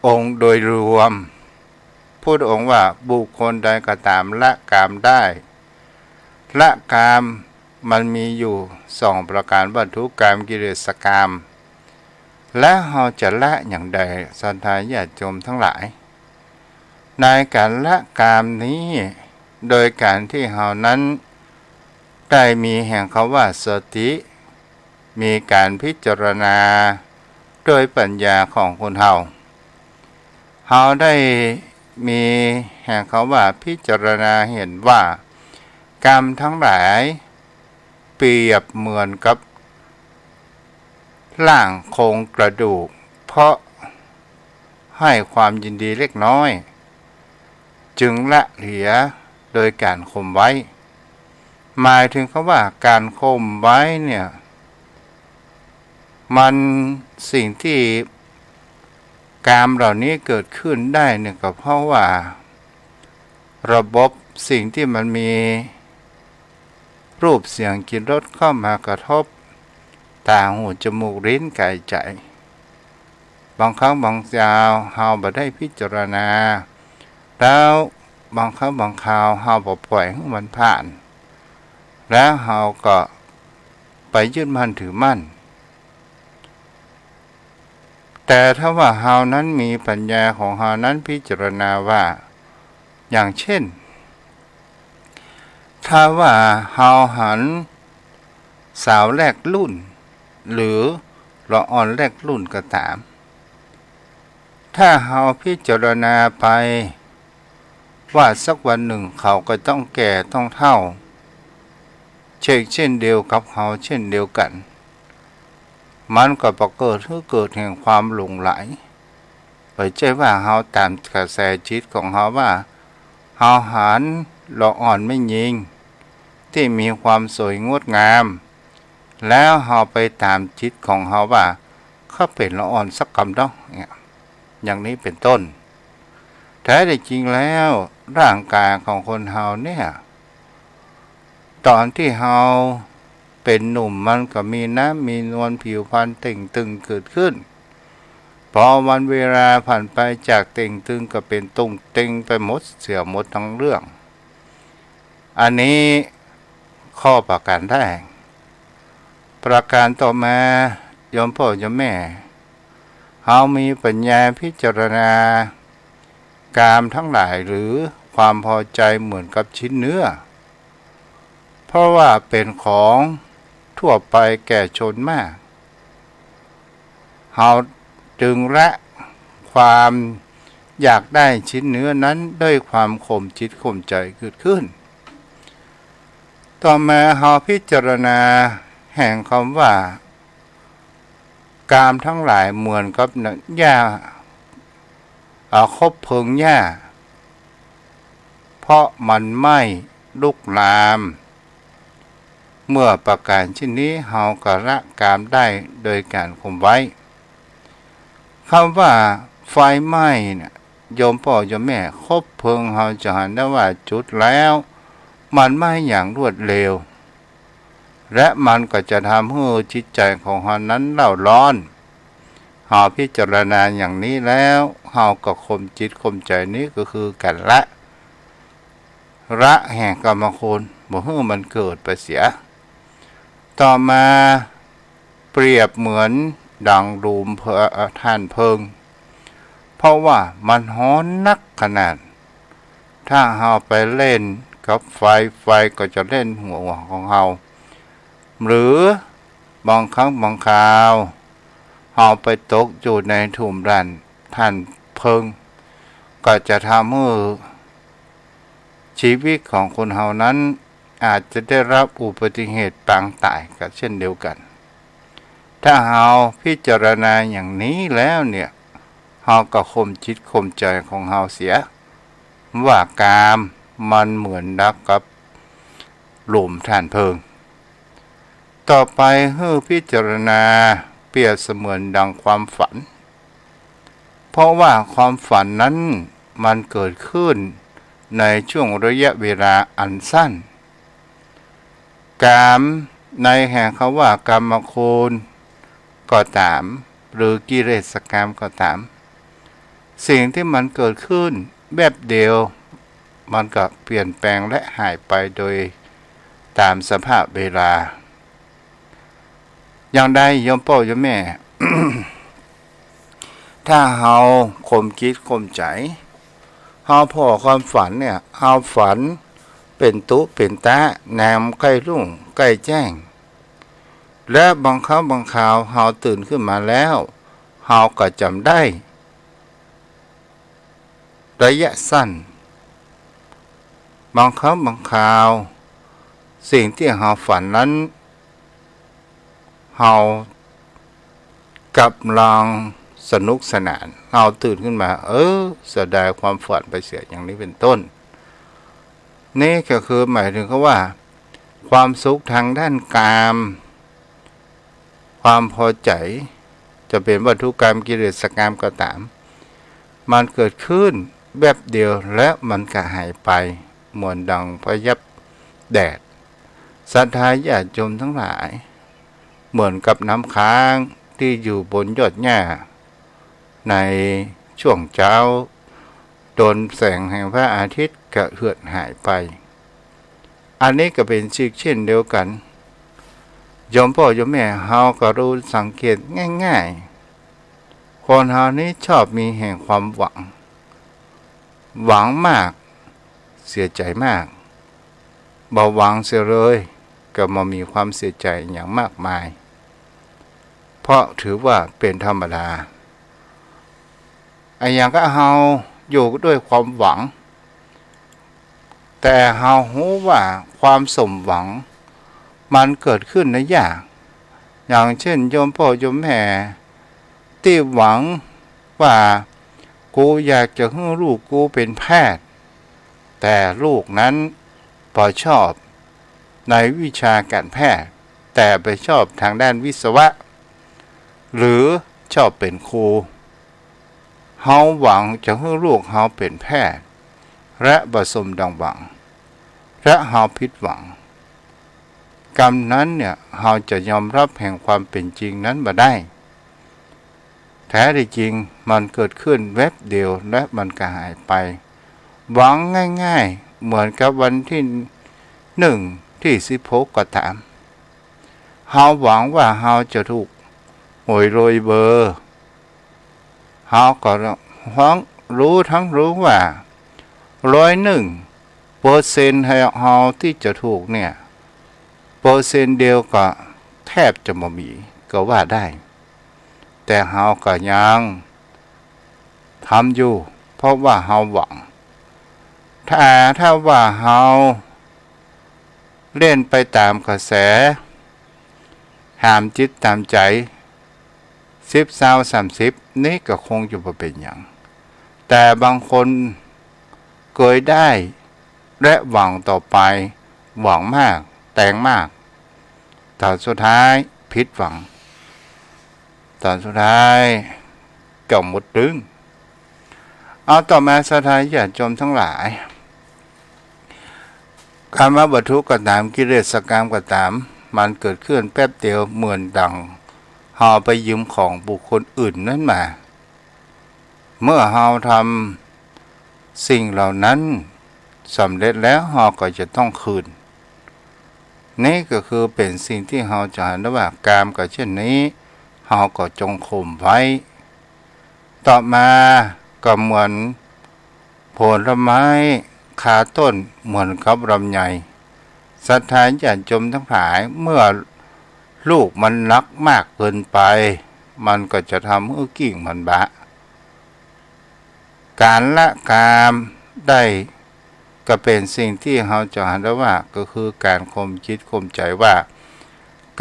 องค์โดยรวมพูดองค์ว่าบุคคลใดก็ตามละกามได้ละกามมันมีอยู่สองประการวัตถุกรรมกิเลสกรรมและเราจะละอย่างใดศรัทธาญาติโยมทั้งหลายในการละกามนี้โดยการที่เรานั้นได้มีแห่งเขาว่าสติมีการพิจารณาโดยปัญญาของคนเราได้มีแห่งเขาว่าพิจารณาเห็นว่ากรรมทั้งหลายเปรียบเหมือนกับร่างโครงกระดูกเพราะให้ความยินดีเล็กน้อยจึงละเหลือโดยการข่มไว้หมายถึงคำว่าการข่มไว้เนี่ยมันสิ่งที่กามเหล่านี้เกิดขึ้นได้เนี่ยก็เพราะว่าระบบสิ่งที่มันมีรูปเสียงกลิ่นรสเข้ามากระทบตาหูจมูกลิ้นกายใจบางครั้งบางคราวเฮาบ่ได้พิจารณาแล้วบางครั้งบางคราวเฮาบ่ปล่อยให้มันผ่านแล้วเฮาก็ไปยึดมั่นถือมั่นแต่ถ้าว่าเฮานั้นมีปัญญาของเฮานั้นพิจารณาว่าอย่างเช่นถ้าว่าเฮาหันสาวแรกรุ่นหรือละอ่อนแรกรุ่นก็ตามถ้าเฮาพิจารณาไปว่าสักวันหนึ่งเขาก็ต้องแก่ต้องเฒ่าเช่นเดียวกับเฮาเช่นเดียวกันมันก็ประเกิดแห่งความหลงไหลไปใจว่าเฮาตามกระแสจิตของเฮาว่าเฮาหันละอ่อนไม่ยิงที่มีความสวยงดงามแล้วเฮาไปตามจิตของเฮาว่าเขาเป็นละอ่อนสักกำดอกเนี่ยอย่างนี้เป็นต้นแท้จริงแล้วร่างกายของคนเฮาเนี่ยตอนที่เฮาเป็นหนุ่มมันก็มีน้ำมีนวลผิวพรรณเต่งตึงเกิดขึ้นพอวันเวลาผ่านไปจากเต่งตึงก็เป็นตุงเต่งไปหมดเสียหมดทั้งเรื่องอันนี้ข้อประการแรกประการต่อมาโยมพ่อโยมแม่เฮามีปัญญาพิจารณากามทั้งหลายหรือความพอใจเหมือนกับชิ้นเนื้อเพราะว่าเป็นของทั่วไปแก่ชนมากเฮาจึงละ ความอยากได้ชิ้นเนื้อนั้นด้วยความข่มจิตข่มใจเกิดขึ้นต่อมาเฮาพิจารณาแห่งคำว่ากามทั้งหลายเหมือนกับหญ้าคบเพลิงหญ้าเพราะมันไม่ลุกลามเมื่อประการเช่นนี้เฮาก็ละกามได้โดยการข่มไว้คำว่าไฟไหม้เนี่ยโยมพ่อโยมแม่คบเพลิงเฮาจะเห็นได้ว่าจุดแล้วมันไหม้อย่างรวดเร็วและมันก็จะทำให้จิตใจของเฮานั้นเร่าร้อนเฮาพิจารณาอย่างนี้แล้วเฮาก็ข่มจิตข่มใจนี้ก็คือการละแห่งกรรมคุณบ่ให้มันเกิดไปเสียต่อมาเปรียบเหมือนดังรูมท่านเพิงเพราะว่ามันฮ้อนนักขนาดถ้าเฮาไปเล่นกับไฟก็จะเล่นหัวของเฮาหรือบางครั้งบางคราวเฮาไปตกอยู่ในถุมรันท่านเพิงก็จะทำให้ชีวิตของคนเฮานั้นอาจจะได้รับอุบัติเหตุปางตายก็เช่นเดียวกันถ้าเฮาพิจารณาอย่างนี้แล้วเนี่ยเฮาก็ข่มจิตข่มใจของเฮาเสียว่ากามมันเหมือนดักกับหลุมถ่านเพลิงต่อไปให้พิจารณาเปรียบเสมือนดังความฝันเพราะว่าความฝันนั้นมันเกิดขึ้นในช่วงระยะเวลาอันสั้นกามในแห่งคำว่ากามคุณก็ตามหรือกิเลสกรรมก็ตามสิ่งที่มันเกิดขึ้นแบบเดียวมันก็เปลี่ยนแปลงและหายไปโดยตามสภาพเวลาอย่างใดโยมพ่อโยมแม่ ถ้าเฮาข่มคิดข่มใจเฮาพอความฝันเนี่ยเฮาฝันเป็นตุเป็นตะแนมใกล้รุ่งใกล้แจ้งและบางครั้งบางคราวเฮาตื่นขึ้นมาแล้วเฮาก็จำได้ระยะสั้นบางครั้งบางคราวสิ่งที่เฮาฝันนั้นเฮากำลังสนุกสนานเฮาตื่นขึ้นมาเสียดายความฝันไปเสียอย่างนี้เป็นต้นนี่ก็คือหมายถึงว่าความสุขทางด้านกามความพอใจจะเป็นวัตถุกรรมกิเลสกรรมก็ตามมันเกิดขึ้นแบบเดียวและมันก็หายไปเหมือนดังพยับแดดศรัทธาญาติโยมทั้งหลายเหมือนกับน้ำค้างที่อยู่บนยอดหญ้าในช่วงเช้าโดนแสงแห่งพระอาทิตย์ก็เหือดหายไปอันนี้ก็เป็นสิ่งเช่นเดียวกันโยมพ่อโยมแม่เฮาก็รู้สังเกตง่ายๆคนเฮานี้ชอบมีแห่งความหวังมากเสียใจมากบ่หวังเสียเลยก็มามีความเสียใจอย่างมากมายเพราะถือว่าเป็นธรรมดาไอ้อย่างก็เฮาอยู่ด้วยความหวังแต่เฮารู้ว่าความสมหวังมันเกิดขึ้นในอย่างเช่นโยมพ่อโยมแม่ที่หวังว่ากูอยากจะให้ลูกกูเป็นแพทย์แต่ลูกนั้นพอชอบในวิชาการแพทย์แต่ไปชอบทางด้านวิศวะหรือชอบเป็นครูเฮาหวังจะให้ลูกเฮาเป็นแพทย์และบ่สมดังหวังและเฮาผิดหวังกรรมนั้นเนี่ยเฮาจะยอมรับแห่งความเป็นจริงนั้นบ่ได้แท้ที่จริงมันเกิดขึ้นแวบเดียวและมันก็หายไปหวังง่ายๆเหมือนกับวันที่1ที่16ก็ตามเฮาหวังว่าเฮาจะถูกหวยโรยเบอร์เฮาก็รู้ว่า100%ให้เฮาที่จะถูกเนี่ยเปอร์เซ็นต์เดียวก็แทบจะบ่มีก็ว่าได้แต่เฮาก็ยัง ทำอยู่เพราะว่าเฮาหวังถ้าว่าเฮาเล่นไปตามกระแสห้ามจิตตามใจ10 20 30นี่ก็คงจะบ่เป็นอย่างแต่บางคนเคยได้และหวังต่อไปหวังมากแต่งมากตอนสุดท้ายผิดหวังตอนสุดท้ายเก่าหมดตึงเอาต่อมาสถานญาติโยมทั้งหลายการมาวัตถุก็ตามกิเลสกรรมก็ตามมันเกิดขึ้นแป๊บเดียวเหมือนดังเฮาไปยืมของบุคคลอื่นนั้นมาเมื่อเฮาทำสิ่งเหล่านั้นสำเร็จแล้วเฮาก็จะต้องคืนนี่ก็คือเป็นสิ่งที่เฮาจะเห็นว่ากามก็เช่นนี้เฮาก็จงข่มไว้ต่อมาก็เหมือนผลไม้ขาต้นเหมือนกับลำไยศรัทธาญาติโยมทั้งหลายเมื่อลูกมันรักมากเกินไปมันก็จะทำให้กิ่งมันบะการละกามได้ก็เป็นสิ่งที่เราจะเห็นได้ว่าก็คือการข่มจิตข่มใจว่า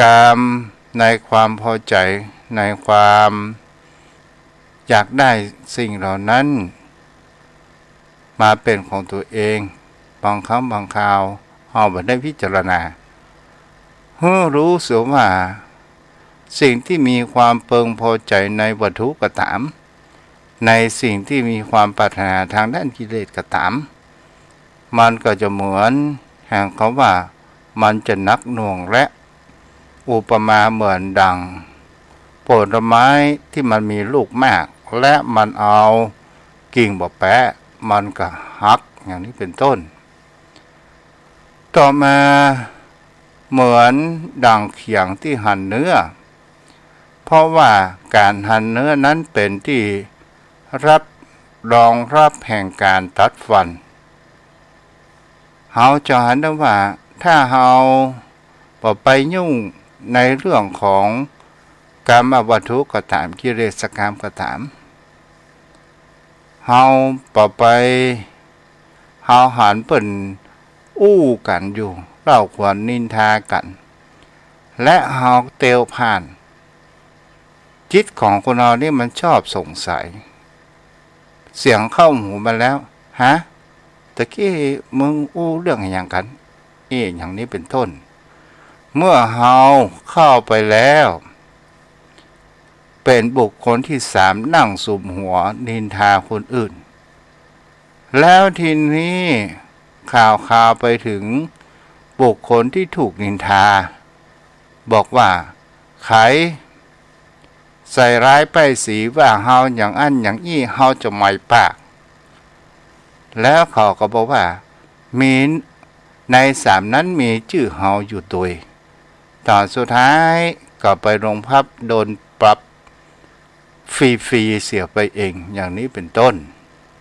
กามในความพอใจในความอยากได้สิ่งเหล่านั้นมาเป็นของตัวเองบางครั้งบางคราวเราไม่ได้พิจารณารู้สึกว่าสิ่งที่มีความเพิงพอใจในวัตถุก็ตามในสิ่งที่มีความปรารถนาทางด้านกิเลสก็ตามมันก็จะเหมือนแห่งเขาว่ามันจะนักหน่วงและอุปมาเหมือนดังผลไม้ที่มันมีลูกมากและมันเอากิ่งบ่แปะมันก็หักอย่างนี้เป็นต้นต่อมาเหมือนดังเขียงที่หั่นเนื้อเพราะว่าการหั่นเนื้อนั้นเป็นที่รับรองรับแห่งการตัดฟันเฮาจะเห็นได้ว่าถ้าเฮาบ่ไปยุ่งในเรื่องของกามวัตถุก็ตามกิเลสกรรมก็ตามเฮาบ่ไปเฮาหันเปิ้นอู้กันอยู่เล่าขวัญนินทากันและเฮาเตวผ่านจิตของคนเรานี่มันชอบสงสัยเสียงเข้าหูมาแล้วฮะตะกี้มึงอู้เรื่องอย่างกันอย่างนี้เป็นต้นเมื่อเฮาเข้าไปแล้วเป็นบุคคลที่3นั่งสุมหัวนินทาคนอื่นแล้วทีนี้ข่าวไปถึงบุคคลที่ถูกนินทาบอกว่าใครใส่ร้ายป้ายสีว่าเฮาอย่างอั้นอย่างอี้เฮาจะไม่ปากแล้วเขาก็บอกว่ามีใน3นั้นมีชื่อเฮาอยู่ตัวตอนสุดท้ายก็ไปโรงพักโดนปรับฟรีๆเสียไปเองอย่างนี้เป็นต้น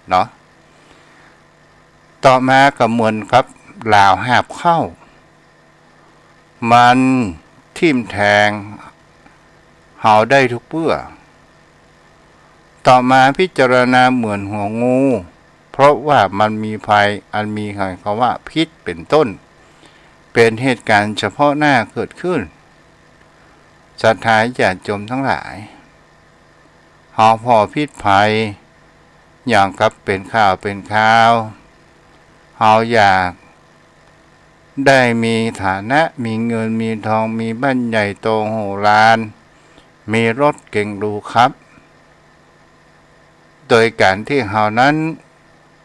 เนาะต่อมาก็เหมือนครับลาวหาบเข้ามันทิ่มแทงเฮาได้ทุกเปื้อต่อมาพิจารณาเหมือนหัวงูเพราะว่ามันมีภัยอันมีคำว่าพิษเป็นต้นเป็นเหตุการณ์เฉพาะหน้าเกิดขึ้นศรัทธาญาติโยมทั้งหลายเฮาพอพิษภัยอย่างกับเป็นข่าวเป็นข่าวเฮาอยากได้มีฐานะมีเงินมีทองมีบ้านใหญ่โตโหฬารมีรถเก่งหรูครับโดยการที่เฮานั้น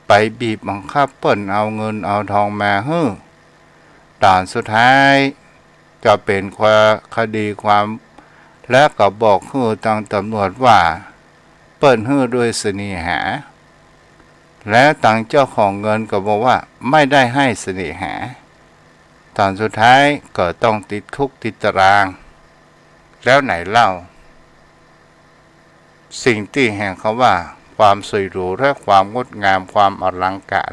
ไปบีบบังคับเปิ้นเอาเงินเอาทองมาให้ตอนสุดท้ายก็เป็นคดีความและก็บอกให้ทางตำรวจว่าเปิ้นให้ด้วยเสน่หาและทางเจ้าของเงินก็บอกว่าไม่ได้ให้เสน่หาตอนสุดท้ายก็ต้องติดคุกติดตารางแล้วไหนเล่าสิ่งที่แห่งเขาว่าความสวยหรูและความงดงามความอลังการ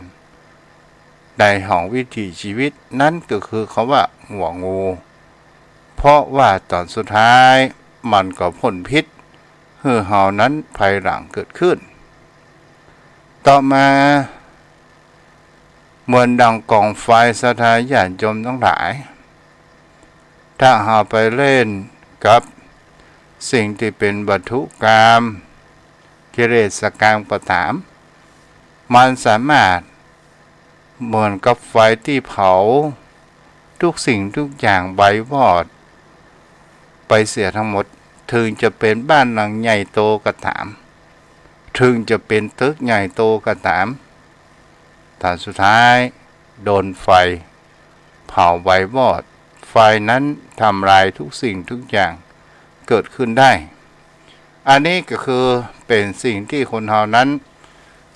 ในของวิถีชีวิตนั่นก็คือเขาว่าหัวงูเพราะว่าตอนสุดท้ายมันก็พ่นพิษให้เฮานั้นภายหลังเกิดขึ้น ต่อมาเหมือนดังกองไฟสถานญาติโยมทั้งหลายถ้าเราไปเล่นกับสิ่งที่เป็นวัตถุกรรมกิเลสกรรมก็ตามมันสามารถเหมือนกับไฟที่เผาทุกสิ่งทุกอย่างใบวอดไปเสียทั้งหมดถึงจะเป็นบ้านหลังใหญ่โตก็ตามถึงจะเป็นตึกใหญ่โตก็ตามแต่สุดท้ายโดนไฟเผาใบวอดไฟนั้นทำลายทุกสิ่งทุกอย่างเกิดขึ้นได้อันนี้ก็คือเป็นสิ่งที่คนเรานั้น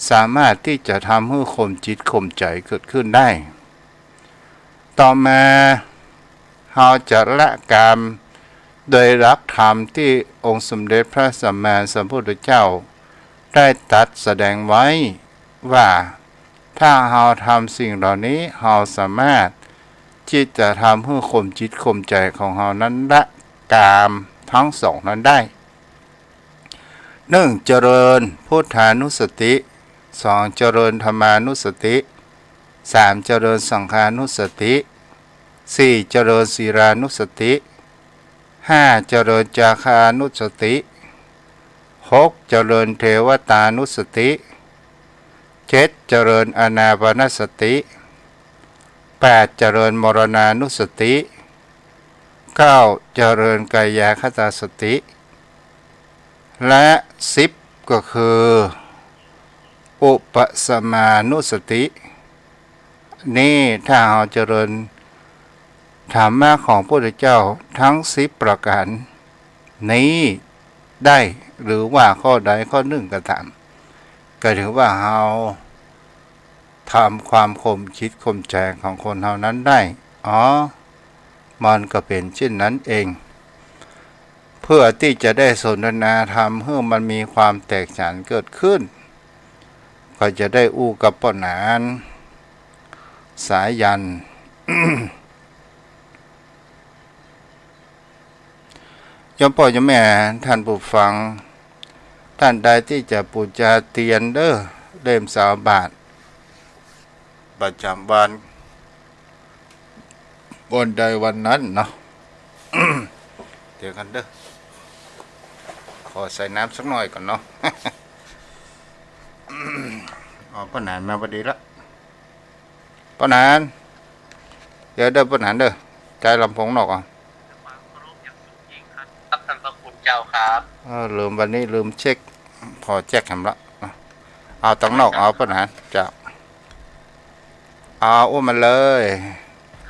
สามารถที่จะทำให้ข่มจิตข่มใจเกิดขึ้นได้ต่อมาเราจะละกรรมโดยรักธรรมที่องค์สมเด็จพระสัมมาสัมพุทธเจ้าได้ตรัสแสดงไว้ว่าถ้าเราทำสิ่งเหล่านี้เราสามารถที่จะทำให้ข่มจิตข่มใจของเรานั้นละกามทั้งสองนั้นได้1เจริญพุทธานุสติ2เจริญธรรมานุสติ3เจริญสังฆานุสติ4เจริญศีลานุสติ5เจริญจาคานุสติ6เจริญเทวตานุสติ7เจริญอานาปานสติ8เจริญมรณานุสติ9เจริญกายคตาสติและ10ก็คืออุปสมานุสตินี่ถ้าเราเจริญธรรมะของพระพุทธเจ้าทั้ง10ประการนี้ได้หรือว่าข้อใดข้อหนึ่งก็ตามก็ถือว่าเราทำความข่มคิดข่มใจของคนเท่านั้นได้มันก็เป็นเช่นนั้นเองเพื่อที่จะได้สนทนาธรรมให้มันมีความแตกฉานเกิดขึ้นก็จะได้อู้กับปนานสายยัน ยมพ่อยมแม่ท่านผู้ฟังท่านใดที่จะปูจาเตียนเล่มสาวบาทประจำวันวันใดวันนั้นเนาะ เดี๋ยวกันขอใส่น้ำสักหน่อยก่อนเนาะ ป้านานมาพอดีละป้านานเดี๋ยวป้านานใจลำโพงนอกครับท่านพระคุณเจ้าครับลืมวันนี้ลืมเช็คพอแจ็คทำละเอาตั้งนอกเอาป้านานจะเอาอ้วนมาเลย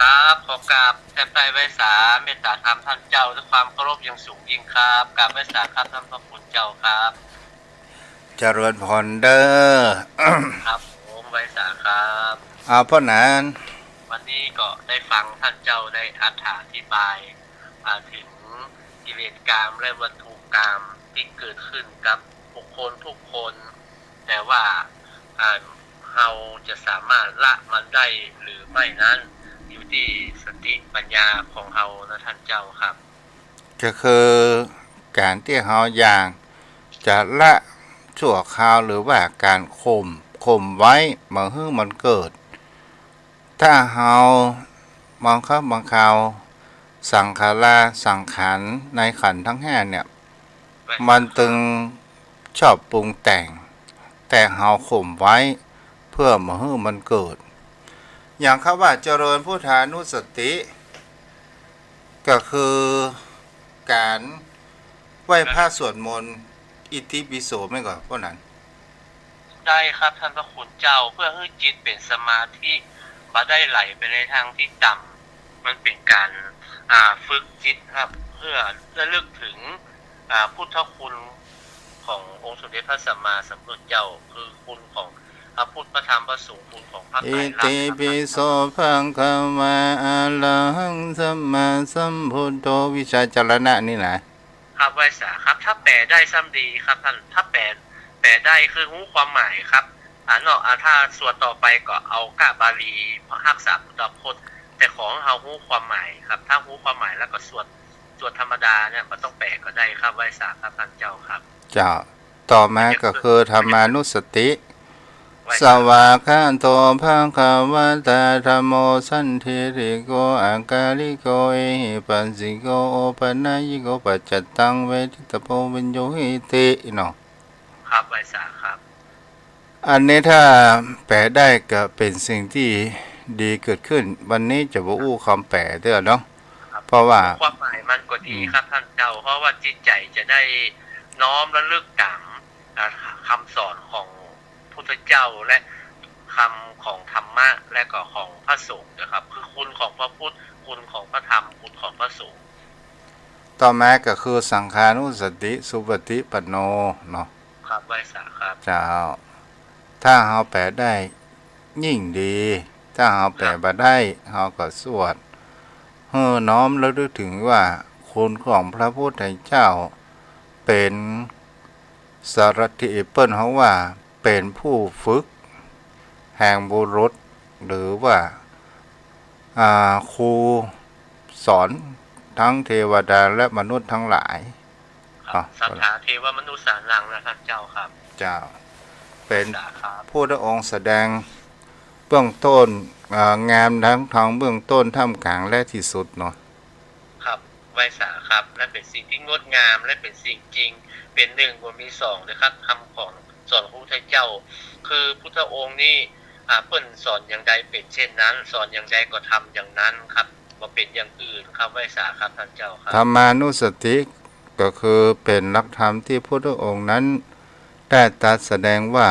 ครับขอกราบแทบใจไว้สาเมตตาธรรมท่านเจ้าด้วยความเคารพอย่างสูงยิ่งครับกราบไว้สาครับท่านพระคุณเจ้าครับเจริญพรครับผมไว้สาครับเอาป้านานวันนี้ก็ได้ฟังท่านเจ้าได้อธิบายถึงกิเลสกามและวัตถุกามที่เกิดขึ้นกับบุคคลทุกคนแต่ว่าเราจะสามารถละมันได้หรือไม่นั้นอยู่ที่สติปัญญาของเรานะท่านเจ้าครับก็คือการที่เราอย่างจะละชั่วคราวหรือว่าการข่มไว้เมื่อมันเกิดถ้าเราบางคราวสังขาราสังขารในขันธ์ทั้ง5เนี่ยมันตึงชอบปรุงแต่งแต่เราข่มไว้เพื่อเมื่อมันเกิดอย่างคำว่าเจริญพุทธานุสติก็คือการไหว้พระสวดมนต์อิติปิโสไม่ก่อนพวกนั้นได้ครับท่านพระคุณเจ้าเพื่อให้จิตเป็นสมาธิมาได้ไหลไปในทางที่ต่ำมันเป็นการฝึกจิตครับเพื่อระลึกถึงพุทธคุณขององค์สมเด็จพระสัมมาสัมพุทธเจ้าคือคุณของพระพุทธพระธรรมพระสงฆ์คุณของพระไตรลักษณ์อิติปิโสภะคะวะอะระหังสัมมาสัมพุทโธวิชาจรณะนี่นะครับไว้สาครับถ้าแปลได้ซ้ำดีครับท่านถ้าแปลได้คือรู้ความหมายครับถ้าสวดต่อไปก็เอากะบาลีพระรักษาพุทธพจน์แต่ของเรารู้ความหมายครับถ้ารู้ความหมายแล้วก็สวดธรรมดาเนี่ยมันต้องแปลก็ได้ครับไว้สาครับท่านเจ้าครับเจ้าต่อมาก็คือธรรมานุสติ ไว้ สวากขาโตภะคะวะตาธัมโมสันทิริโกอากาลิโกเอหิปัสสิโกโอปันนายิโกปัจจตังเวทิตโพวิญโยหิติเนาะครับไว้สาครับอันนี้ถ้าแปลได้ก็เป็นสิ่งที่ดีเกิดขึ้นวันนี้จะบ่อู้คำแปลเด้อเนาะเพราะว่าความหมายมันก็ดีครับท่านเจ้าเพราะว่าจิตใจจะได้น้อมระลึกตามคำสอนของพุทธเจ้าและคำของธรรมะและก็ของพระสงฆ์นะครับคือคุณของพระพุทธคุณของพระธรรมคุณของพระสงฆ์ต่อมาก็คือสังขานุสติสุปฏิปันโนเนาะครับไว้สาครับเจ้าถ้าเราแปลได้ยิ่งดีถ้าเราแปลบ่ได้เราก็สวดน้อมระลึกถึงว่าคุณของพระพุทธเจ้าเป็นสารถิเปิ้นเขาว่าเป็นผู้ฝึกแห่งบุรุษหรือว่าครูสอนทั้งเทวดาและมนุษย์ทั้งหลายสัทธาเทวมนุษย์สานังนะท่านเจ้าครับเจ้าเป็นผู้พระองค์แสดงเบื้องต้นงามทั้งทางเบื้องต้นท่ามกลางและที่สุดเนาะครับไว้สาครับและเป็นสิ่งที่งดงามและเป็นสิ่งจริงเป็นหนึ่งบนมีสองนะครับคำของสอนพระพุทธเจ้าคือพุทธองค์นี่เปิ้นสอนอย่างใดเป็นเช่นนั้นสอนอย่างใดก็ทำอย่างนั้นครับบ่เป็นอย่างอื่นครับไว้สาครับท่านเจ้าครับธรรมานุสติก็คือเป็นหลักธรรมที่พุทธองค์นั้นได้ตรัสแสดงว่า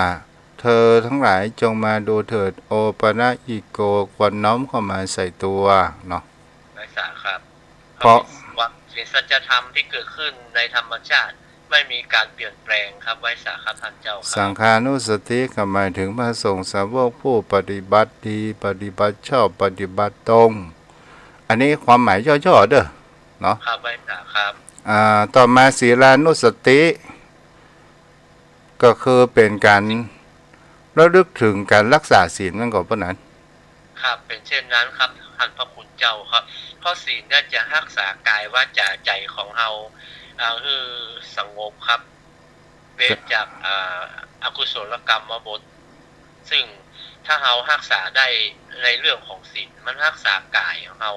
เธอทั้งหลายจงมาดูเถิดโอปนะอิโกควรน้อมเข้ามาใส่ตัวเนาะไว้สาครับเพราะว่าเป็นสัจธรรมที่เกิดขึ้นในธรรมชาติไม่มีการเปลี่ยนแปลงครับไว้สาครับท่านเจ้าครับสังฆานุสติก็หมายถึงพระสงฆ์สาวกผู้ปฏิบัติดีปฏิบัติชอบปฏิบัติตรงอันนี้ความหมายย่อๆเด้อเนาะครับไว้สาครับต่อมาศีลานุสติก็คือเป็นการระลึกถึงการรักษาศีลนั่นก็เพราะนั้นครับเป็นเช่นนั้นครับท่านพระคุณเจ้าครับเพราะศีลน่าจะรักษากายวาจาใจของเราคือสงบครับเว้นจากอกุศลกรรมบทซึ่งถ้าเรารักษาได้ในเรื่องของศีลมันรักษากายของเรา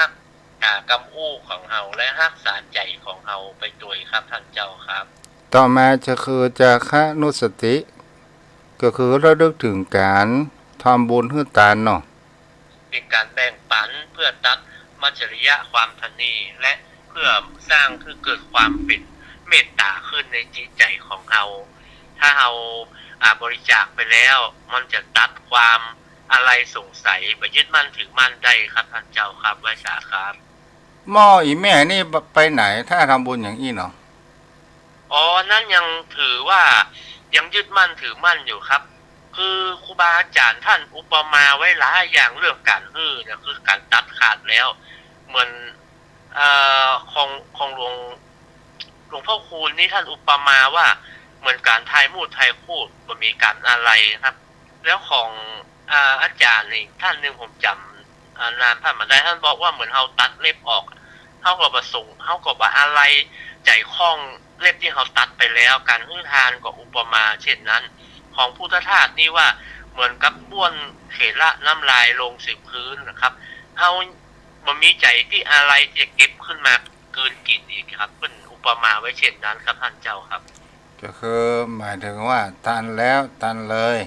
รักษากำอู้ของเราและรักษาใจของเราไปด้วยครับท่านเจ้าครับต่อมาจะคือจาคะนุสติก็คือระลึกถึงการทำบุญให้ทานเนาะเป็นการแบ่งปันเพื่อตัดมัจฉริยะความทนีและเพื่อสร้างคือเกิดความเป็นเมตตาขึ้นในจิตใจของเราถ้าเราบริจาคไปแล้วมันจะตัดความอะไรสงสัยไปยึดมั่นถือมั่นได้ครับท่านเจ้าครับไว้สาครับหม้ออีแม่นี่ไปไหนถ้าทำบุญอย่างอี้เนาะอ๋อนั่นยังถือว่ายังยึดมั่นถือมั่นอยู่ครับคือครูบาอาจารย์ท่านอุปมาไว้หลายอย่างเรื่องการเนี่ยคือการตัดขาดแล้วเหมือนของหลวงพ่อคูณนี่ท่านอุปมาว่าเหมือนการทายมูดทายคูดมันมีการอะไรครับแล้วของอาจารย์นี่ท่านนึงผมจำนานผ่านมาได้ท่านบอกว่าเหมือนเฮาตัดเล็บออกเฮาก็ประสงค์เฮาก็บ่อะไรใจคล้องเล็บที่เฮาตัดไปแล้วการฮื้อทานก็อุปมาเช่นนั้นของพุทธทาสนี่ว่าเหมือนกับบ้วนเขละน้ำลายลงสู่พื้นนะครับเฮาบ่มีใจที่อะไรจะเก็บขึ้นมากืนกินอีกครับเป็นอุปมาไว้เช่นนั้นครับท่านเจ้าครับก็คือหมายถึงว่าตันแล้วตันเลย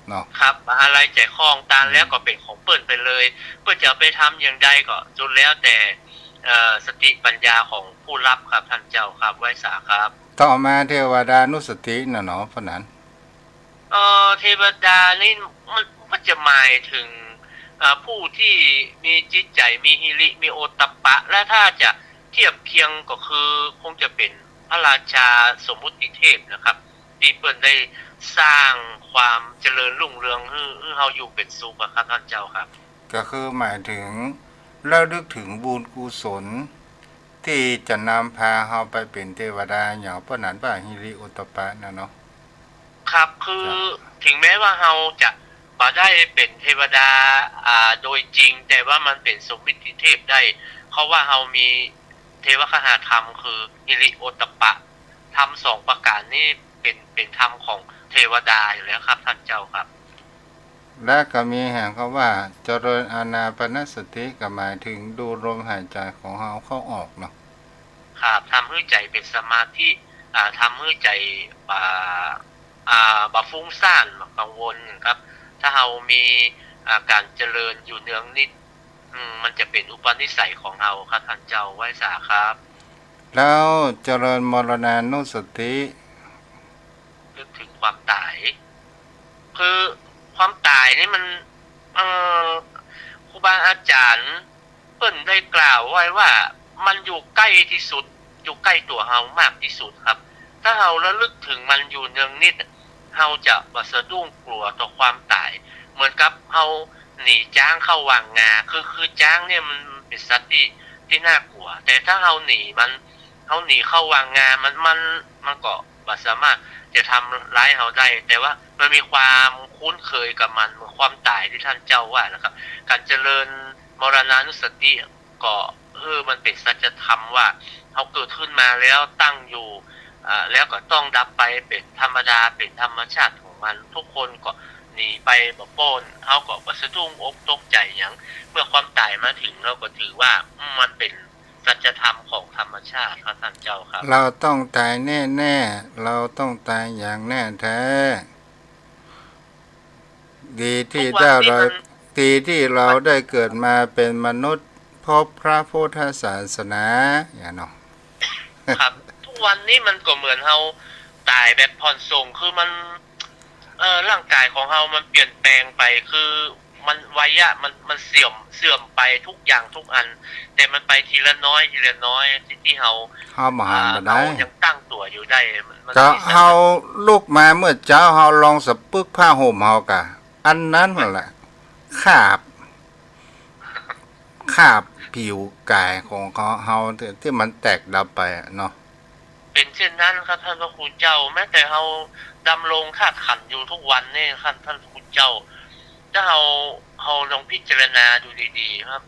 เนาะครับอะไรใจคล้องตันแล้วก็เป็นของเปิ้นไปเลยเพื่อจะไปทำอย่างใดก็จนแล้วแต่สติปัญญาของผู้รับครับท่านเจ้าครับไว้สาครับต่อมาเทวดานุสติน่ะเนาะเพราะนั้นเทวดานี่มันจะหมายถึงผู้ที่มีจิตใจมีหิริมีโอตตัปปะและถ้าจะเทียบเคียงก็คือคงจะเป็นพระราชาสมมุติเทพนะครับที่เปิ้นได้สร้างความเจริญรุ่งเรืองให้เฮาอยู่เป็นสุขครับท่านเจ้าครับก็คือหมายถึงระลึกถึงบุญกุศลที่จะนำพาเฮาไปเป็นเทวดาอย่างปานนั้นป่ะหิริโอตตัปปะนะเนาะครับคือถึงแม้ว่าเฮาจะบ่ได้เป็นเทวดาโดยจริงแต่ว่ามันเป็นสมมุติเทพได้เพราะว่าเฮามีเทวคหธรรมคือหิริโอตตัปปะธรรม2ประการนี้เป็นธรรมของเทวดาอยู่แล้วครับท่านเจ้าครับ และก็มีแห่งเขาว่าเจริญอานาปานสติก็หมายถึงดูลมหายใจของเราเข้าออกเนาะครับทำให้ใจเป็นสมาธิทำให้ใจบ่ฟุ้งซ่านบ่กังวลครับ ถ้าเรามีการเจริญอยู่เนืองนิดมันจะเป็นอุปนิสัยของเราครับท่านเจ้าไว้สาครับแล้วเจริญมรณานุสตินึกถึงความตายคือความตายนี่มันครูบาอาจารย์เพิ่นได้กล่าวไว้ว่ามันอยู่ใกล้ที่สุดอยู่ใกล้ตัวเฮามากที่สุดครับถ้าเฮาระลึกถึงมันอยู่เนืองนิดเฮาจะบ่สะดุ้งกลัวต่อความตายเหมือนกับเฮาหนีจ้างเข้าวังงาคือจ้างเนี่ยมันเป็นสัตว์ที่น่ากลัวแต่ถ้าเฮาหนีเข้าวังงามันก็บ่สามารถจะทำร้ายเฮาได้แต่ว่ามันมีความคุ้นเคยกับมันความตายที่ท่านเจ้าว่านะครับการเจริญมรณานุสติก็มันเป็นสัจธรรมว่าเฮาเกิดขึ้นมาแล้วตั้งอยู่แล้วก็ต้องดับไปเป็นธรรมดาเป็นธรรมชาติของมันทุกคนก็หนีไปบ่พ้นเฮาก็บ่สะดุ้งอกตกใจหยังเมื่อความตายมาถึงเราก็ถือว่ามันเป็นสัจธรรมของธรรมชาติครับท่านเจ้าครับเราต้องตายแน่ๆเราต้องตายอย่างแน่แท้ดีที่เราได้เกิดมาเป็นมนุษย์พบพระพุทธศาสนาอย่างเนาะครับทุกวันนี้มันก็เหมือนเฮาตายแบบผ่อนส่งคือมันร่างกายของเฮามันเปลี่ยนแปลงไปคือมันวัยะมันเสื่อมไปทุกอย่างทุกอันแต่มันไปทีละน้อยที่เฮามาหาบ่ได้ยังตั้งตัวอยู่ได้ก็เฮาลุกมาเมื่อเช้าเฮาลองสะปึกผ้าห่มเฮากะอันนั้นนั่นแหละคาบผิวกายของเฮาที่มันแตกดับไปเนาะเป็นเช่นนั้นครับท่านพระคุณเจ้าแม้แต่เฮาดำรงธาตุขันธ์อยู่ทุกวันนี่ครับท่านพระคุณเจ้าถ้าเฮาลองพิจารณาดูดีๆครับ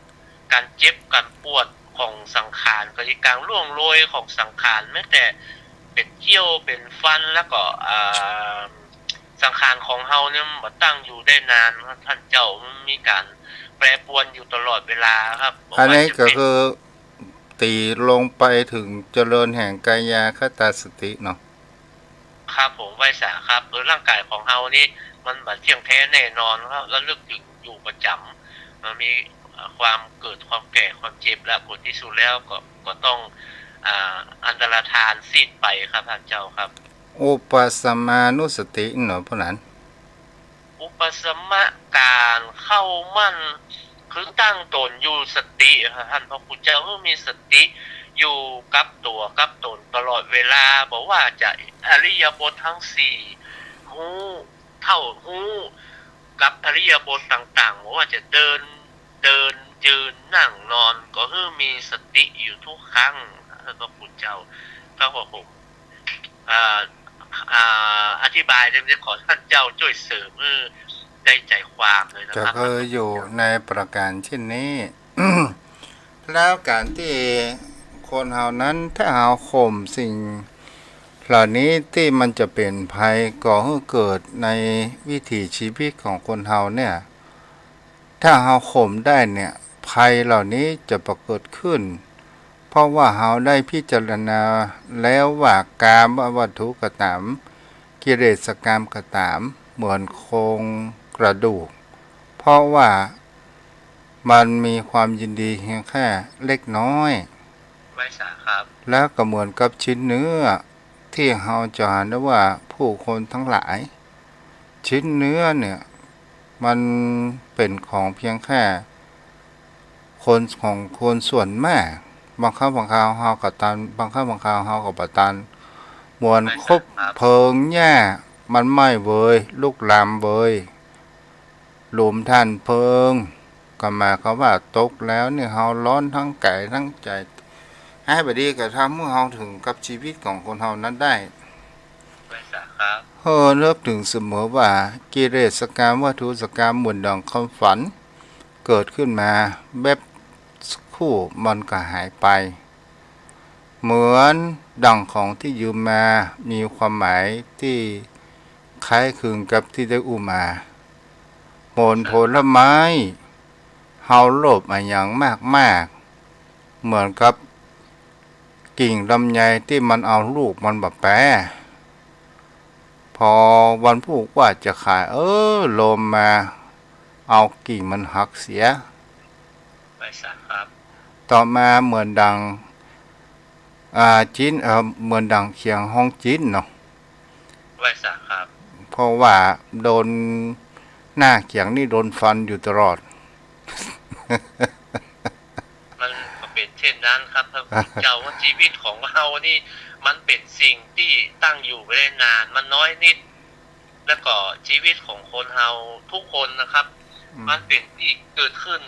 การเจ็บการปวดของสังขารก็คือการล่วงโรยของสังขารแม้แต่เป็นเขี้ยวเป็นฟันแล้วก็สังขารของเฮาเนี่ยบ่ตั้งอยู่ได้นานครับท่านเจ้ามันมีการแปรปรวนอยู่ตลอดเวลาครับอันนี้ก็คือตีลงไปถึงเจริญแห่งกายคตาสติเนาะครับผมไว้สาครับร่างกายของเฮานี่มันบ่เที่ยงแท้แน่นอนครับแล้วลึกถึงอยู่ประจำมันมีความเกิดความแก่ความเจ็บและผลที่สุดแล้วก็ต้องอันตรธานสิ้นไปครับท่านเจ้าครับอุปสัมมานุสติเนาะพวกนั้นอุปสัมมาการเข้ามั่นคือตั้งตนอยู่สติท่านพระพุทธเจ้ามีสติอยู่กับตัวกับตนตลอดเวลาบอกว่าจะอริยบททั้ง4ฮู้เท่าฮู้กับอริยบทต่างๆบอกว่าจะเดินยืนนั่งนอนก็คือมีสติอยู่ทุกครั้งท่านพระพุทธเจ้าก็ผมอธิบายเรื่องขอท่านเจ้าช่วยเสริมได้ใจความเลยนะครับจะอยู่ในประการเช่นนี้ แล้วการที่คนเฮานั้นถ้าเฮาข่มสิ่งเหล่านี้ที่มันจะเป็นภัยก่อให้เกิดในวิถีชีวิตของคนเฮาเนี่ยถ้าเฮาข่มได้เนี่ยภัยเหล่านี้จะปรากฏขึ้นเพราะว่าเฮาได้พิจารณาแล้วว่ากามวัตถุก็ตามกิเลสกรรมก็ตามเหมือนโครงกระดูกเพราะว่ามันมีความยินดีเพียงแค่เล็กน้อยไม่สาครับแล้วก็เหมือนกับชิ้นเนื้อที่เฮาจะเห็นได้ว่าผู้คนทั้งหลายชิ้นเนื้อเนี่ยมันเป็นของเพียงแค่คนของคนส่วนมากบางครั้งบางคราวเฮาก็ตันบางครั้งบางคราวเฮาก็บ่ตันมวนคบเพลิงหญ้ามันไหม้เว้ยลุกลามเว้ยหลุมท่านเพลิงก็หมายความว่าตกแล้วเนี่ยเฮาร้อนทั้งกายทั้งใจให้บัดนี้ก็ทำให้เฮาถึงกับชีวิตของคนเฮานั้นได้เลิกถึงเสมอว่ากิเลสกรรมวัตถุสกรรมหมุนดังความฝันเกิดขึ้นมาแบบคู่มันก็หายไปเหมือนดังของที่ยืมมามีความหมายที่คล้ายคลึงกับที่ได้อุมา ผลไม้เฮาโลภอะอย่างมากเหมือนกับกิ่งลำไยที่มันเอาลูกมันแบบแปรพอวันพูกว่าจะขายลมมาเอากิ่งมันหักเสียไว้สักครับต่อมาเหมือนดังจีนเหมือนดังเคียงห้องจีนเนาะไว้สักครับเพราะว่าโดนหน้าเคียงนี่โดนฟันอยู่ตลอดมันก็เป็นเช่นนั้นครับพระพุทธเจ้าว่าชีวิตของเรานี่มันเป็นสิ่งที่ตั้งอยู่ไม่ได้นานมันน้อยนิดแล้วก็ชีวิตของคนเราทุกคนนะครับมันเป็นที่เกิดขึ้น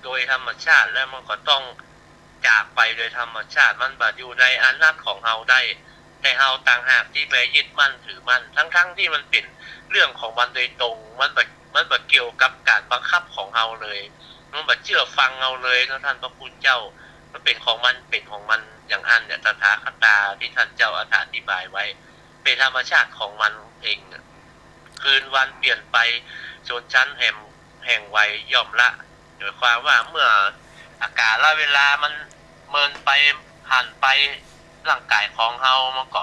โดยธรรมชาติและมันก็ต้องจากไปโดยธรรมชาติมันบัดอยู่ในอำนาจของเราได้แต่เราต่างหากที่ไปยึดมั่นถือมั่นทั้งที่มันเป็นเรื่องของมันโดยตรงมันแบบเกี่ยวกับการบังคับของเราเลยมันแบบเชื่อฟังเราเลยนะท่านพระคุณเจ้ามันเป็นของมันอย่างอันเนี่ยตถาคตาที่ท่านเจ้าอธิบายไว้เป็นธรรมชาติของมันเองคืนวันเปลี่ยนไปชนชั้นแห่งวัยย่อมละโดยความว่าเมื่ออากาศและเวลามันเมินไปผ่านไปร่างกายของเฮามันก็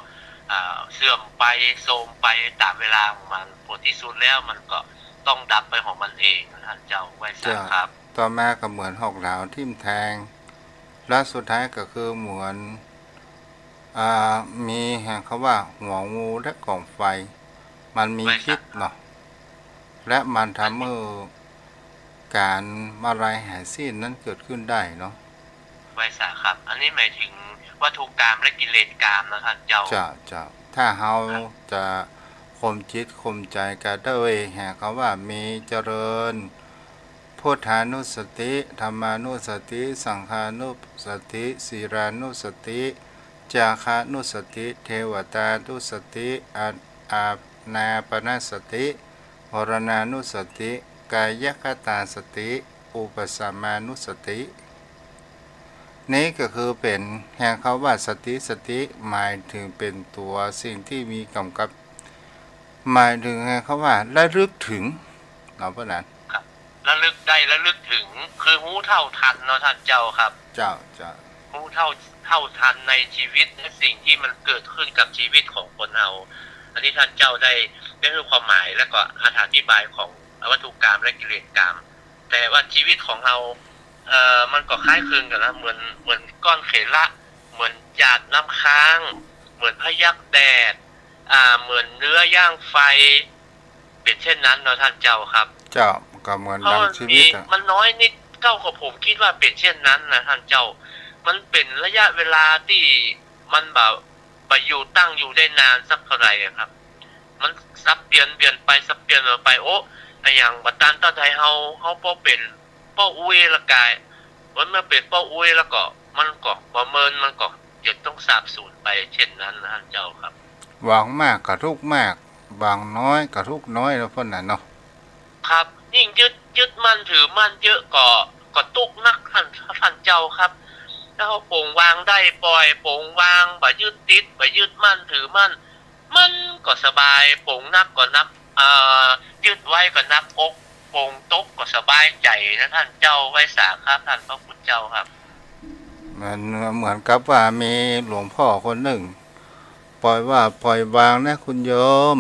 เสื่อมไปโทรมไปตามเวลาของมันผลที่สุดแล้วมันก็ต้องดับไปของมันเองท่านเจ้าไว้สักครับต่อมาก็เหมือนหอกเหลาทิ่มแทงและสุดท้ายก็คือเหมือนมีแห่งเขาว่าหัวงูและกล่องไฟมันมีพิษเนาะและมันทำให้การอะไรหายสิ้นนั้นเกิดขึ้นได้เนาะไว้สักครับอันนี้หมายถึงวัตถุกรรมและกิเลสกรรมนะท่านเจ้าจะถ้าเราจะข่มจิตข่มใจกันด้วยแห่งเขาว่ามีเจริญพุทธานุสติธรรมานุสติสังฆานุสติศีรานุสติจาคานุสติเทวตานุสติอานาปนสติวรณานุสติกายคตาสติอุปสัมมานุสตินี้ก็คือเป็นแห่งเขาว่าสติหมายถึงเป็นตัวสิ่งที่มีกำกับหมายถึงแห่งเขาว่าระลึกถึงเราเพราะนั้นระลึกได้ระลึกถึงคือรู้เท่าทันเนาะท่านเจ้าครับเจ้ารู้เท่าทันในชีวิตและสิ่งที่มันเกิดขึ้นกับชีวิตของคนเราอันนี้ท่านเจ้าได้คือความหมายและก็อธิบายของวัตถุกรรมและกิเลสกรรมแต่ว่าชีวิตของเรามันก็คล้ายคลึงกันนะเหมือนก้อนเขละเหมือนหยาดน้ำค้างเหมือนพยักแดดเหมือนเนื้อย่างไฟเป็นเช่นนั้นเนาะท่านเจ้าครับเจ้าก็เหมือนดังชีวิตมันน้อยนิดเก้าของผมคิดว่าเป็นเช่นนั้นนะท่านเจ้ามันเป็นระยะเวลาที่มันแบบไปอยู่ตั้งอยู่ได้นานสักเท่าไหร่ครับมันซับเปลี่ยนไปซับเปลี่ยนไปโอ้อย่างบัดตันตอนไทยเฮาพอเป็นป้ออุ้ยละกายมันเมื่อเป็นป้ออุ้ยแล้วก็มันก็ประเมินมันก็จะต้องสาบสูญไปเช่นนั้นนะท่านเจ้าครับหวังมากกับทุกมากหวังน้อยกับทุกน้อยแล้วพ่นน่ะเนาะครับยิ่งยึดมั่นถือมั่นเยอะก็ตุกนักท่านเจ้าครับถ้าเขาโปร่งวางได้ปล่อยโปร่งวางบ่ยึดติดบ่ยึดมั่นถือมั่นมันก็สบายโปร่งนักก็นับยึดไว้ก็นับอกโปร่งตกก็สบายใจนะท่านเจ้าไว้สาครับท่านพระพุทธเจ้าครับมันเหมือนกับว่ามีหลวงพ่อคนหนึ่งปล่อยวางนะคุณโยม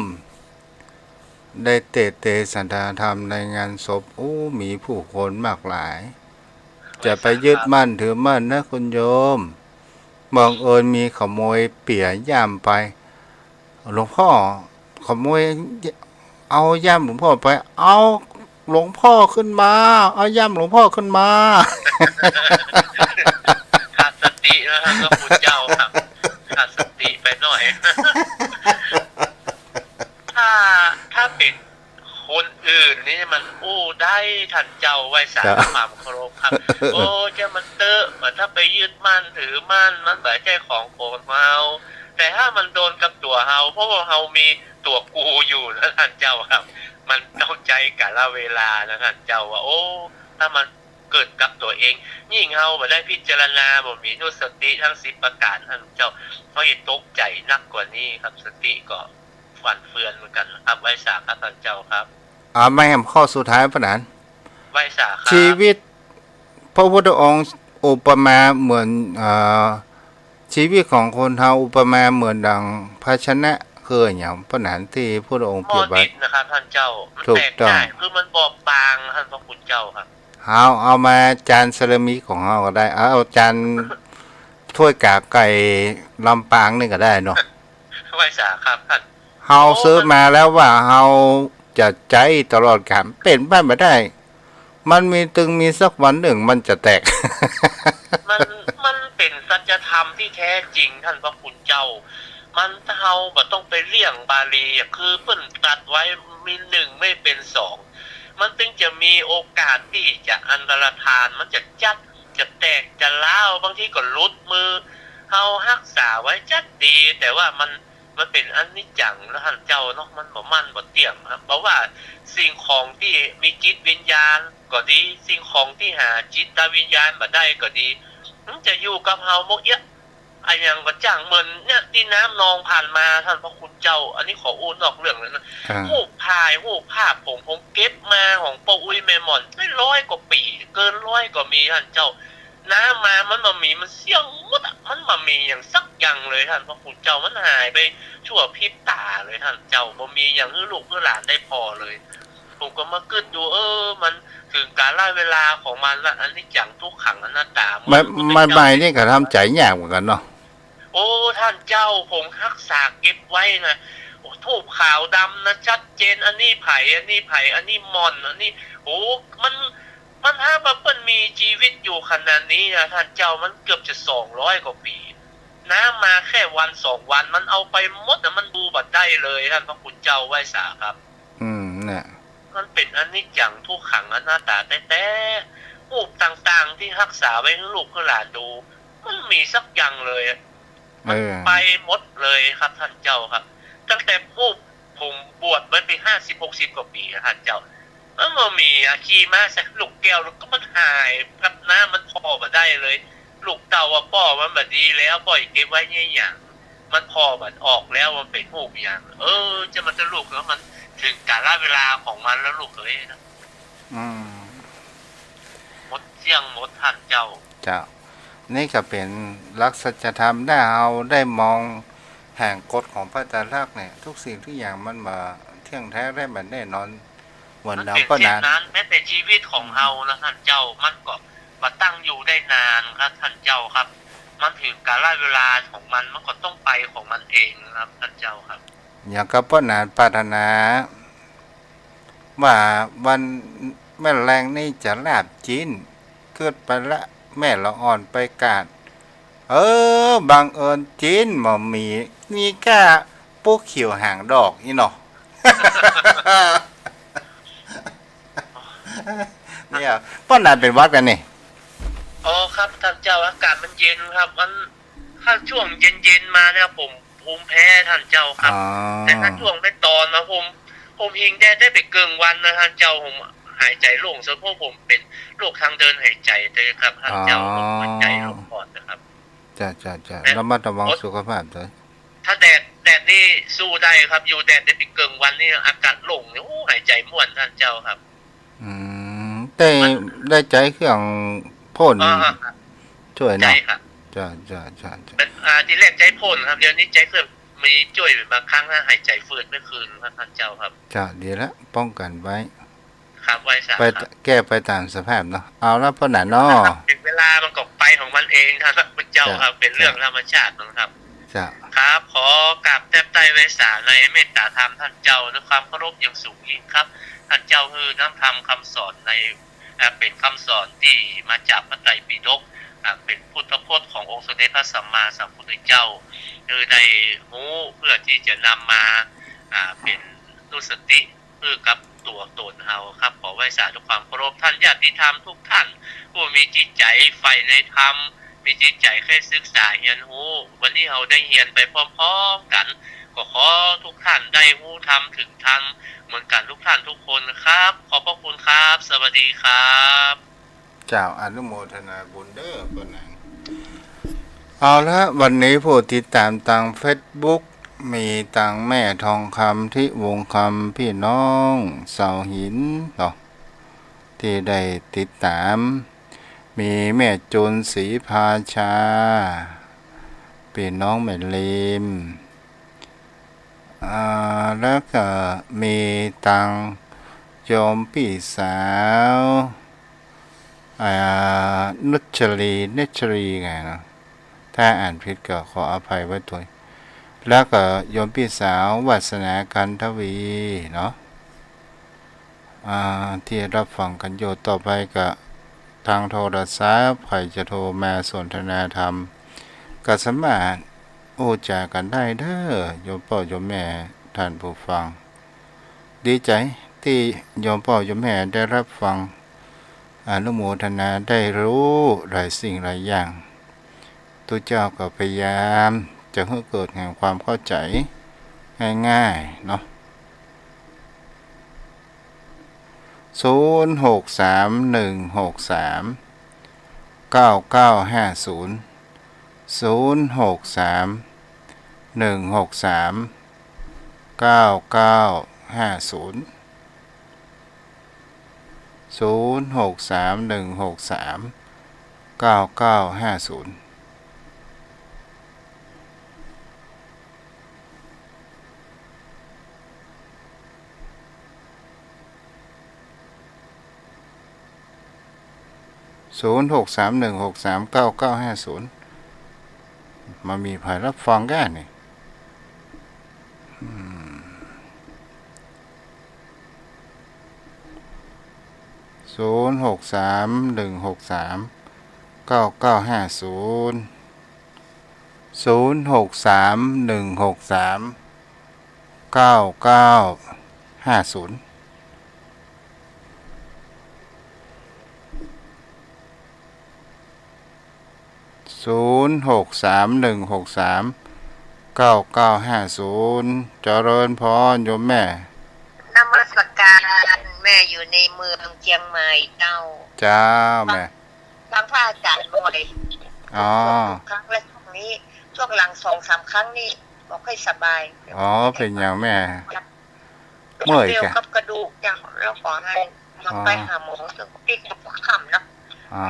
ได้เตสันทาธรรมในงานศพมีผู้คนมากหลายจะไปยึดมั่นถือมั่นนะคุณโยมบังเอิญมีขโมยเปี่ยย่ามไปหลวงพ่อขโมยเอาย่ามหลวงพ่อไปเอาหลวงพ่อขึ้นมาเอาย่ามหลวงพ่อขึ้นมาขาดสตินะครับพระพุทธเจ้าครับขาดสติไปหน่อยถ้าเป็นคนอื่นนี่มันได้ท่านเจ้าไว้สารความเคารพครับจะมันเตอะถ้าไปยึดมั่นถือมั่นมันแบบใจของโกนเมาแต่ถ้ามันโดนกับตัวเฮาเพราะว่าเฮามีตัวกูอยู่นะท่านเจ้าครับมันต้องใจกาลเวลานะท่านเจ้าว่าถ้ามันเกิดกับตัวเองยิ่งเฮาบ่ได้พิจารณาบ่มีนุสติทั้ง10ประการท่านเจ้าเขาจะตกใจนักกว่านี้ครับสติก็ฝันเฟือนเหมือนกันครับไว้สาครับท่านเจ้าครับ ไม่แฮมข้อสุดท้ายปะนั้น ไหว้สาครับ ชีวิตพระพุทธองค์อุปมาเหมือนชีวิตของคนเฮาอุปมาเหมือนดังภาชนะคืออย่างปะนั้นที่พระองค์ ห เป ม้ รี อย บไว้ ดินนะครับท่านเจ้ามัน ถู แต ก ก ต้อง ง่ายคือมันบอบบางท่านพระคุณเจ้าครับ เอามาจานเซรามิกของเฮาก็ได้เอาจานถ้วยกากไก่ลำปางนี่ก็ได้เนาะ ไหว้สาครับท่าน เฮาซื้อมาแล้วว่าเฮาจะใจตลอดกาลเป็นไปไม่ได้ มันมีตึงมีสักวันหนึ่งมันจะแตก มันมันเป็นสัจธรรมที่แท้จริงท่านพระคุณเจ้า มันเฮาบ่ต้องไปเลี่ยงบาลีอะคือเพิ่นตัดไว้มีหนึ่งไม่เป็นสองมันจึงจะมีโอกาสที่จะอันตรธานมันจะจัดจะแตกจะล้าวบางทีก็หลุดมือเฮารักษาไว้จัดดี แต่ว่ามันเป็นอนิจจังนะท่านเจ้าเนาะมันบ่มั่นบ่เที่ยงครับเพราะว่าสิ่งของที่มีจิตวิญญาณก็ดีสิ่งของที่หาจิตวิญญาณบ่ได้ก็ดีมันจะอยู่กับเฮาบ่เอียอันอย่างก็จ้างเหมือนเนี่ยที่น้ำนองผ่านมาท่านพระคุณเจ้า อันนี้ขออู้นอกเรื่องเลยนะรูปภาพผมเก็บมาของป้าอุ้ยแม่หม่อนได้100 กว่าปี เกิน100ก็มีท่านเจ้า น้ำมามันมามีมันเสี่ยงหมดมันมามีอย่างสักอย่างเลยท่านพระคุณเจ้ามันหายไปชั่วพริบตาเลยท่านเจ้าบ่มีอย่างให้ลูกให้หลานได้พอเลยผมก็มาคิดดูมันถึงการล่าเวลาของมันละอันนี้จังทุกขังอนัตตามันใหม่นี่ก็ทำใจยากเหมือนกันเนาะโอ้ท่านเจ้าผมรักษาเก็บไว้นะโอ้ทูบขาวดำนะชัดเจนอันนี้ไผ่อันนี้ไผ่อันนี้มอนอันนี้โอ้มันถ้าว่าเปิ้นมีชีวิตอยู่ขนาดนี้นะท่านเจ้ามันเกือบจะ200 กว่าปีน้ำมาแค่วัน2 วันมันเอาไปหมดนะมันดูบัดได้เลยท่านพระคุณเจ้าไหว้สาครับเนี่ยมันเป็นอนิจจังทุกขังอนัตตาแต่รูปต่างๆที่รักษาไว้ให้ลูกให้หลานดูมันมีสักอย่างเลยมันไปหมดเลยครับท่านเจ้าครับตั้งแต่ผมบวชไว้ไป50-60 กว่าปีท่านเจ้ามันมีขี่ม้าใส่ลูกแก้วแล้วก็มันหายกับน้ำมันพอมาได้เลยลูกเต่าว่าป้อมันแบบดีแล้วปล่อยเก็บไว้เนี่ยอย่างมันพอมันออกแล้วมันเป็นรูปอย่างจะมันจะลูกแล้วมันถึงกาลเวลาของมันแล้วลูกเอ้ยนะหมดเสี่ยงหมดท่านเจ้านี่ก็เป็นลักษณะธรรมได้เอาได้มองแห่งกฎของพระไตรลักษณ์เนี่ยทุกสิ่งทุกอย่างมันมาเที่ยงแท้ได้แบบแน่นอนวันดาวก็นานแม้แต่ชีวิตของเฮานะท่านเจ้ามันก็มาตั้งอยู่ได้นานครับท่านเจ้าครับมันถึงกาลเวลาของมันก็ต้องไปของมันเองครับท่านเจ้าครับอย่างกับพ่อหนานปรารถนาว่าวันแม่แรงนี่จะลาบจีนเกิดไปละแม่ละอ่อนไปกาดบางเอิญจีนบ่มีนี่ก้าปุ๊กเขียวหางดอกนี่เนาะเนี่ยป้อนนานเป็นวัดกันนี่ครับท่านเจ้าอากาศมันเย็นครับมันถ้าช่วงเย็นๆมาเนี่ยผมภูมิแพ้ท่านเจ้าครับแต่ถ้าช่วงไม่ตอนนะผมหิงได้ไปเกินวันนะท่านเจ้าผมหายใจโล่งซะเพราะผมเป็นโรคทางเดินหายใจเลยครับท่านเจ้าหัวใจโรคปอดนะครับจ้าระมัดระวังสุขภาพด้วยถ้าแดดนี่สู้ได้ครับอยู่แดดได้ไปเกินวันนี่อากาศโล่งเนี่ยหายใจม่วนท่านเจ้าครับแต่ได้ใจเครื่องพ่นช่วยนะจ้าเป็นที่แรกใจพ่นครับเดี๋ยวนี้ใจเครื่องมีช่วยบางครั้งถ้าหายใจฝืดไม่คืนครับท่านเจ้าครับจ้าดีแล้วป้องกันไว้ครับไว้ซะไปแก้ไปตามสภาพเนาะเอาละพ่อหนาน้อถึงเวลามันก็ไปของมันเองครับพระเจ้าครับเป็นเรื่องธรรมชาตินะครับจ้าครับขอกราบแทบใต้ไว้สาในเมตตาธรรมท่านเจ้าด้วยความเคารพอย่างสูงยิ่งครับท่านเจ้าคือน้ำธรรมคำสอนในเป็นคำสอนที่มาจากพระไตรปิฎกเป็นพุทธพจน์ขององค์สมเด็จพระสัมมาสัมพุทธเจ้าคือได้รู้เพื่อที่จะนำมาเป็นนุสติเพื่อกับตัวตนเฮาครับขอไหว้สาธุความเคารพท่านญาติธรรมทุกท่านผู้มีจิตใจใฝ่ในธรรมมีจิตใจแค่ศึกษาเรียนรู้วันนี้เราได้เรียนไปพร้อมๆกันก็ขอทุกท่านได้รู้ธรรมถึงธรรมเหมือนกันทุกท่านทุกคนครับขอบพระคุณครับสวัสดีครับเจ้าอนุโมทนาบุญเด้อปนังเอาละวันนี้ผู้ติดตามทาง Facebook มีตังแม่ทองคำที่วงคำพี่น้องเสาหินเนาะที่ได้ติดตาม มีแม่จุนศรีพาชาพี่น้องแม่ลิมแล้วก็มีตังโยมพี่สาวนุชชรีไงเนาะถ้าอ่านผิดก็ขออภัยไว้ด้วยแล้วก็โยมพี่สาววัสนากันทวีเนาะที่รับฟังกันอยู่ต่อไปก็ทางโทรศัพท์ใครจะโทรมาสนทนาธรรมก็สามารถโอ้จากันได้เด้อโยมพ่อโยมแม่ท่านผู้ฟังดีใจที่โยมพ่อโยมแม่ได้รับฟังอนุโมทนาได้รู้หลายสิ่งหลายอย่างตัวเจ้าก็พยายามจะให้เกิดแห่งความเข้าใจง่ายๆเนาะ0631639950 0631639950 06316399500631639950มามีภายรับฟังกันนี่0631639950 0631639950เจริญพรโยมแม่นมัสการแม่อยู่ในเมืองเชียงใหม่เจ้าจ้าแม่ฟังพระอาจารย์บ่อยทุกครั้งและช่วงนี้ช่วงหลัง2-3 ครั้งนี่บอกให้สบายเป็นอย่างแม่เมื่อยเกี่ยวกับกระดูกอย่างแล้วขอให้มันไปหาหมอซึ่งติดกับค่ำนะ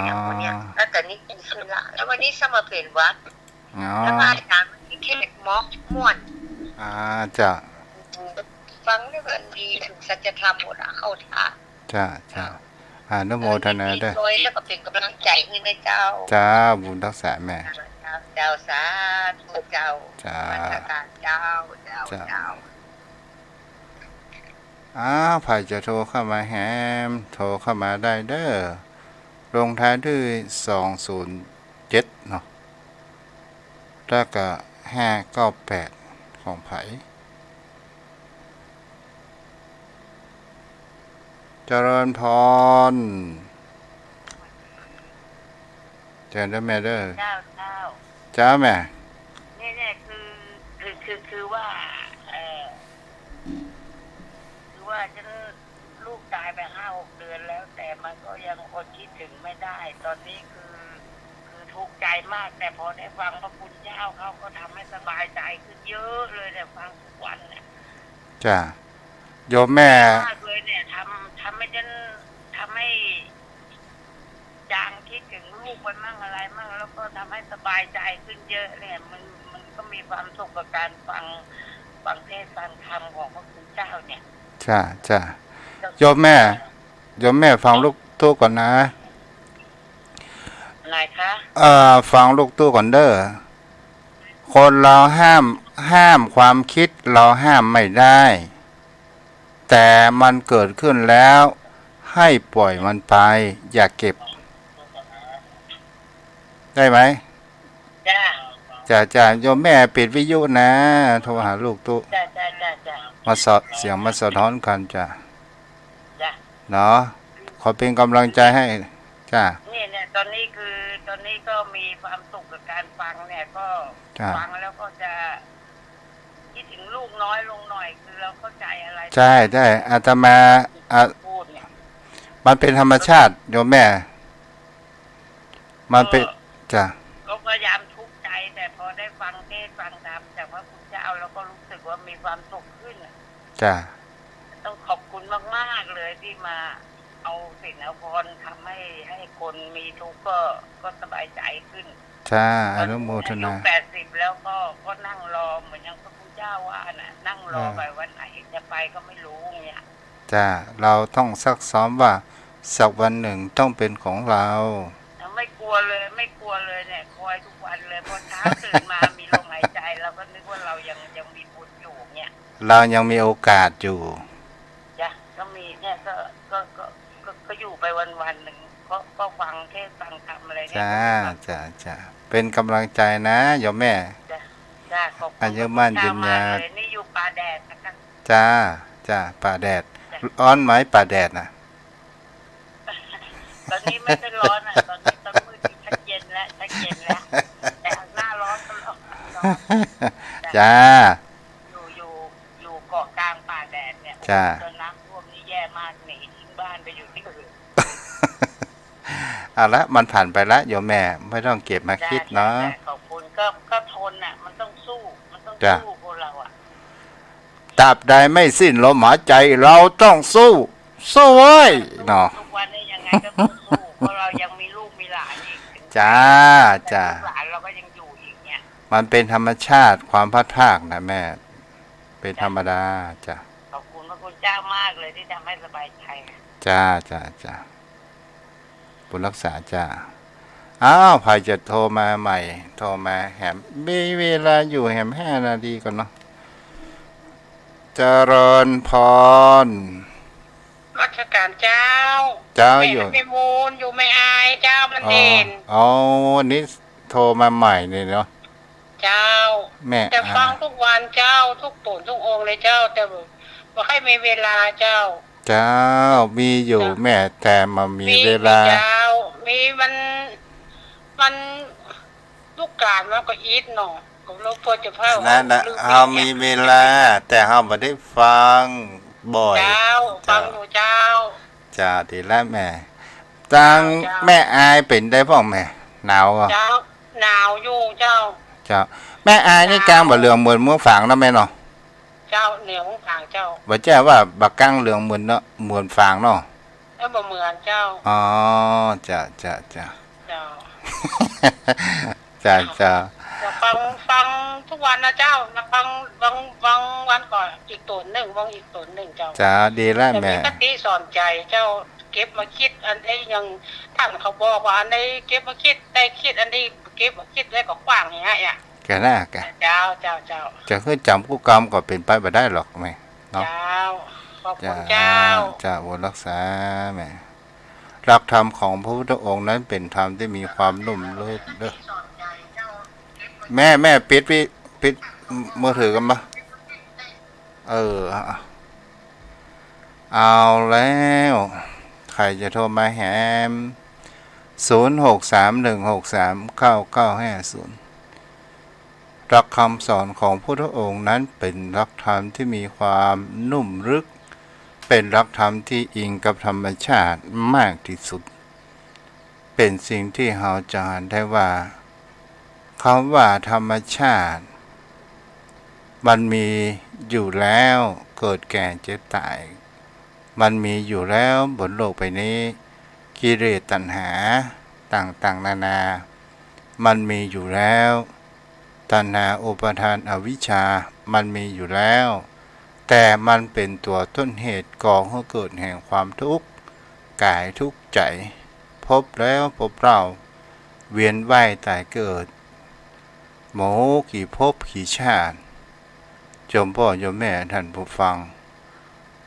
อย่างวันนี้แล้วแต่นี่ดีขึ้นละแล้ววันนี้สมาเป็นวัดแล้วพระอาจารย์ที่เทศม็อกม่วนจ้ะฟังแล้วมันดีถึงสัจธรรมหมดเข้าท่าจ้าอนุโมทนาด้วยแล้วก็เป็นกำลังใจให้นะเจ้าจ้าบุญรักษาแม่เจ้าสาธุเจ้ามาตรการเจ้าผ่ายจะโทรเข้ามาแฮมโทรเข้ามาได้เด้อลงท้ายด้วย207เนาะแล้วก็598ของไผเจริญพรเจริญแม่เด้อจ้าแม่นี่คือว่าฉันลูกตายไป5-6 เดือนแล้วแต่มันก็ยังอดคิดถึงไม่ได้ตอนนี้คือทุกข์ใจมากแต่พอได้ฟังพระคุณเจ้าเขาก็ทำให้สบายใจขึ้นเยอะเลยแต่ฟังทุกวันเนี่ยจ้าโยมแม่เลยเนี่ยทำให้ฉันทำให้จางคิดถึงลูกไปมั่งอะไรมั่งแล้วก็ทำให้สบายใจขึ้นเยอะเนี่ยมันก็มีความสุขกับการฟังเทศน์ฟังธรรมของพระคุณเจ้าเนี่ยจ้าโยมแม่ฟังลูกตู้ก่อนนะอะไรคะฟังลูกตู้ก่อนเด้อคนเราห้ามความคิดเราห้ามไม่ได้แต่มันเกิดขึ้นแล้วให้ปล่อยมันไปอย่าเก็บได้ไหมจ้าโยมแม่ปิดวิทยุนะโทรหาลูกตู้มาเสียงมาสะท้อนกันจ้ะเนาะขอเป็นกำลังใจให้จ้าเนี่ยตอนนี้ก็มีความสุขกับการฟังเนี่ยก็ฟังแล้วก็จะคิดถึงลูกน้อยลงหน่อยคือเราเข้าใจอะไรใช่ได้อาตมามันเป็นธรรมชาติโยมแม่มันเป็นจ้ะก็พยายามทุกข์ใจแต่พอได้ฟังเทศฟังธรรมจากพระคุณ เจ้าแล้วก็รู้สึกว่ามีความสุขขึ้นอะ จ้า ต้องขอบคุณมากๆเลยที่มาเอาศีลเอาพรทำให้คนมีทุกข์ก็สบายใจขึ้น จ้าอนุโมท อายุ นา 80แล้วก็นั่งรอเหมือนอย่างพระพุทธเจ้าว่าน่ะนั่งรอไปวันไหนจะไปก็ไม่รู้เนี่ย จ้าเราต้องซักซ้อมว่าสักวันหนึ่งต้องเป็นของเรา ไม่กลัวเลยเนี่ยคอยทุกวันเลยพอเช้าตื่นมามีลมหายใจเราก็นึกว่าเรายังมีบุญอยู่เนี่ย เรายังมีโอกาสอยู่ จ้ะก็มีเนี่ยก็อยู่ไปวันหนึ่งก็ฟังเทศน์ฟังธรรมอะไรเนี่ย จ้าจ้าจ้าเป็นกำลังใจนะโยมแม่ จ้ะขอบคุณ อายุมั่นยืนยาว เลยนี่อยู่ป่าแดดนะครับ จ้าจ้าป่าแดดร้อนไหมป่าแดดน่ะ ตอนนี้ไม่ได้ร้อนอ่ะตอนนี้ตอนมืดชักเย็นแล้วแต่หน้าร้อนก็ร้อน จ้า อยู่เกาะกลางป่าแดดเนี่ย จ้า ตอนน้ำท่วมนี่แย่มากหนีทิ้งบ้านไปอยู่ที่อื่น เอาละมันผ่านไปละโยมแม่ไม่ต้องเก็บมาคิดเนาะ จ้ขอบคุณก็ทนอ่ะมันต้องสู้พวกเราอ่ะ ตราบใดไม่สิ้นลมหายใจเราต้องสู้เว้ยเนาะ ทุกวันนี้ยังไงก็ต้องสู้เพราะเรายังมีลูกมีหลานอีก จ้าจ้า ลูกหลานเราก็ยังอยู่อีกเนี่ย มันเป็นธรรมชาติความพัดภาคนะแม่ เป็นธรรมดาจ้ะ ขอบคุณพระคุณเจ้ามากเลยที่ทำให้สบายใจ จ้าจ้าจ้าบุญรักษาจ้าอ้าวใครจะโทรมาใหม่ โทรมาแหมมีเวลาอยู่แหม5 นาทีก่อนเนาะเจริญพร รัชการเจ้า เจ้าอยู่ ไม่มูลอยู่ไม่อายเจ้ามันเด่น อ๋อวันนี้โทรมาใหม่เนี่ยเนาะ เจ้า แม่ แต่ฟังทุกวันเจ้าทุกตุ่นทุกองค์เลยเจ้า แต่บอกให้มีเวลาเจ้า เจ้ามีอยู่แม่แต่มามีเวลา เจ้ามีมันลูกกลานมันก็อีทหน่อผมรู้พอจะเพิ่ม นั่นนะเฮามีเวลา แต่เฮาไม่ได้ฟังบ่อย เจ้าฟังอยู่เจ้า จ้าดีแล้วแม่ตังแม่อายเป็นได้พ่อแม่หนาวอ่ะ เจ้าหนาวอยู่เจ้า เจ้าแม่อายนี่กลางบ่เหลืองเหมือนเมืองฝางเนาะแม่เนาะ เจ้าเหนียวทางเจ้า บ่แจ้ว่าบักกลางเหลืองเหมือนเนาะเหมือนฝางเนาะ แล้วบ่เหมือนเจ้า อ๋อจ้าจ้าจ้า เจ้า จ้าจ้า จะฟังทุกวันนะเจ้านะฟังวันก่อนอีกตุ่นหนึ่งฟังอีกตุ่นหนึ่งเจ้า จ้าดีแล้ว จะมี แม่ คติสอนใจเจ้าเก็บมาคิดอันใดยังท่านเขาบอกว่าอันใดเก็บมาคิดได้คิดอันนี้เก็บมาคิดได้ก็กว้างอย่างเงี้ย แกน่าแก เจ้า จะคือจำผู้กรรมก็เป็นไปบ่ได้หรอกแม่เนาะ เจ้าขอบคุ จ้า ณเจ้า จ้าบุญรักษาแม่หลักธรรมของพระพุทธองค์นั้นเป็นธรรมที่มีความนุ่มลึกเด้อแม่ปิดมือถือกันปะเอาแล้วใครจะโทรมาแหม0631639950หลักคำสอนของพุทธองค์นั้นเป็นหลักธรรมที่มีความนุ่มลึกเป็นหลักธรรมที่อิงกับธรรมชาติมากที่สุดเป็นสิ่งที่เราจะอ่านได้ว่าคำว่าธรรมชาติมันมีอยู่แล้วเกิดแก่เจ็บตายมันมีอยู่แล้วบนโลกใบนี้กิเลสตัณหาต่างๆนานามันมีอยู่แล้วตัณหาอุปาทานอวิชชามันมีอยู่แล้วแต่มันเป็นตัวต้นเหตุก่อให้เกิดแห่งความทุกข์กายทุกข์ใจพบแล้วพบเล่าเวียนว่ายตายเกิดโมกี่ภพกี่ชาติโยมพ่อโยมแม่ท่านผู้ฟัง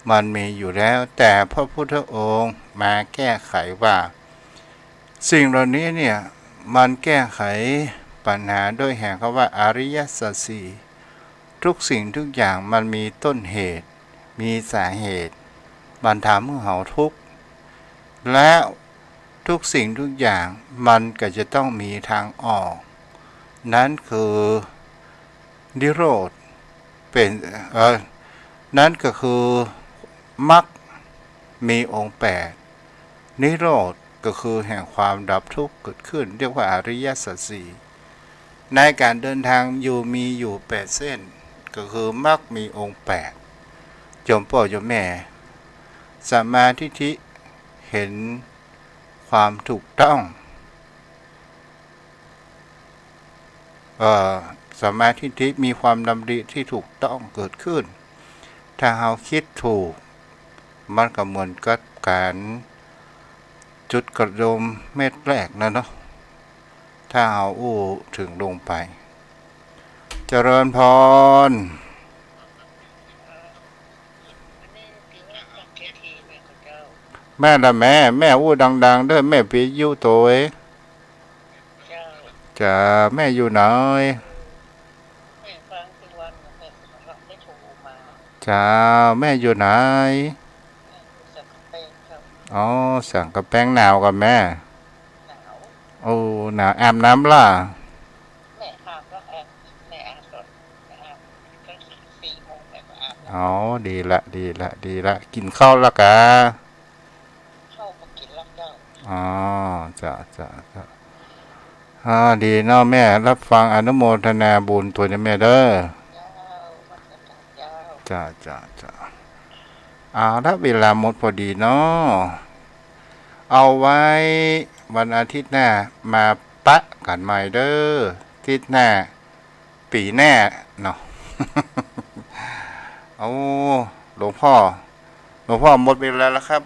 มันมีอยู่แล้วแต่พระพุทธองค์มาแก้ไขว่าสิ่งเหล่านี้เนี่ยมันแก้ไขปัญหาด้วยแห่งคำว่าอริยสัจสี่ทุกสิ่งทุกอย่างมันมีต้นเหตุมีสาเหตุมันทำให้เราทุกข์และทุกสิ่งทุกอย่างมันก็จะต้องมีทางออกนั่นคือนิโรธเป็นนั่นก็คือมรรคมีองค์8นิโรธก็คือแห่งความดับทุกข์เกิดขึ้นเรียกว่าอริยสัจสี่ในการเดินทางมีอยู่8เส้น ก็คือมักมีองค์8จอมพ่อจอมแม่สัมมาทิฏฐิเห็นความถูกต้องสัมมาทิฏฐิมีความดำริที่ถูกต้องเกิดขึ้นถ้าเราคิดถูกมันก็เหมือนกับการจุดกระดมเม็ดแรกนะเนาะถ้าเราอู้ถึงลงไปเจริญพร อันนี้ถือว่าต้องเทียทีเนี่ยพระเจ้า แม่ละแม่อู้ดังๆเด้อแม่ปีอยู่โตย เจ้า จะแม่อยู่ไหน แม่ฟังทุกวันแม่เราได้โทรมา จ้าแม่อยู่ไหน แม่สักเป็นครับ อ๋อสั่งกระแป้งหนาวกับแม่ หนาว โอ้หนาวอาบน้ำล่ะ แม่อาบก็แอบแม่อาบก่อนแม่อาบก็4 โมงแม่ก็อาบ อ๋อดีละกินข้าวและกะ เข้ามากินรับเจ้า อ๋อจ้าดีเนาะแม่รับฟังอนุโมทนาบุญตัวนี้แม่เด้อ เจ้าวันกระตักเจ้า จ้าเอาละเวลาหมดพอดีเนาะเอาไว้วันอาทิตย์หน้ามาปะกันใหม่เด้ออาทิตย์หน้าปีแน่เนาะ เอาหลวงพ่อหมดเวลาแล้วครับ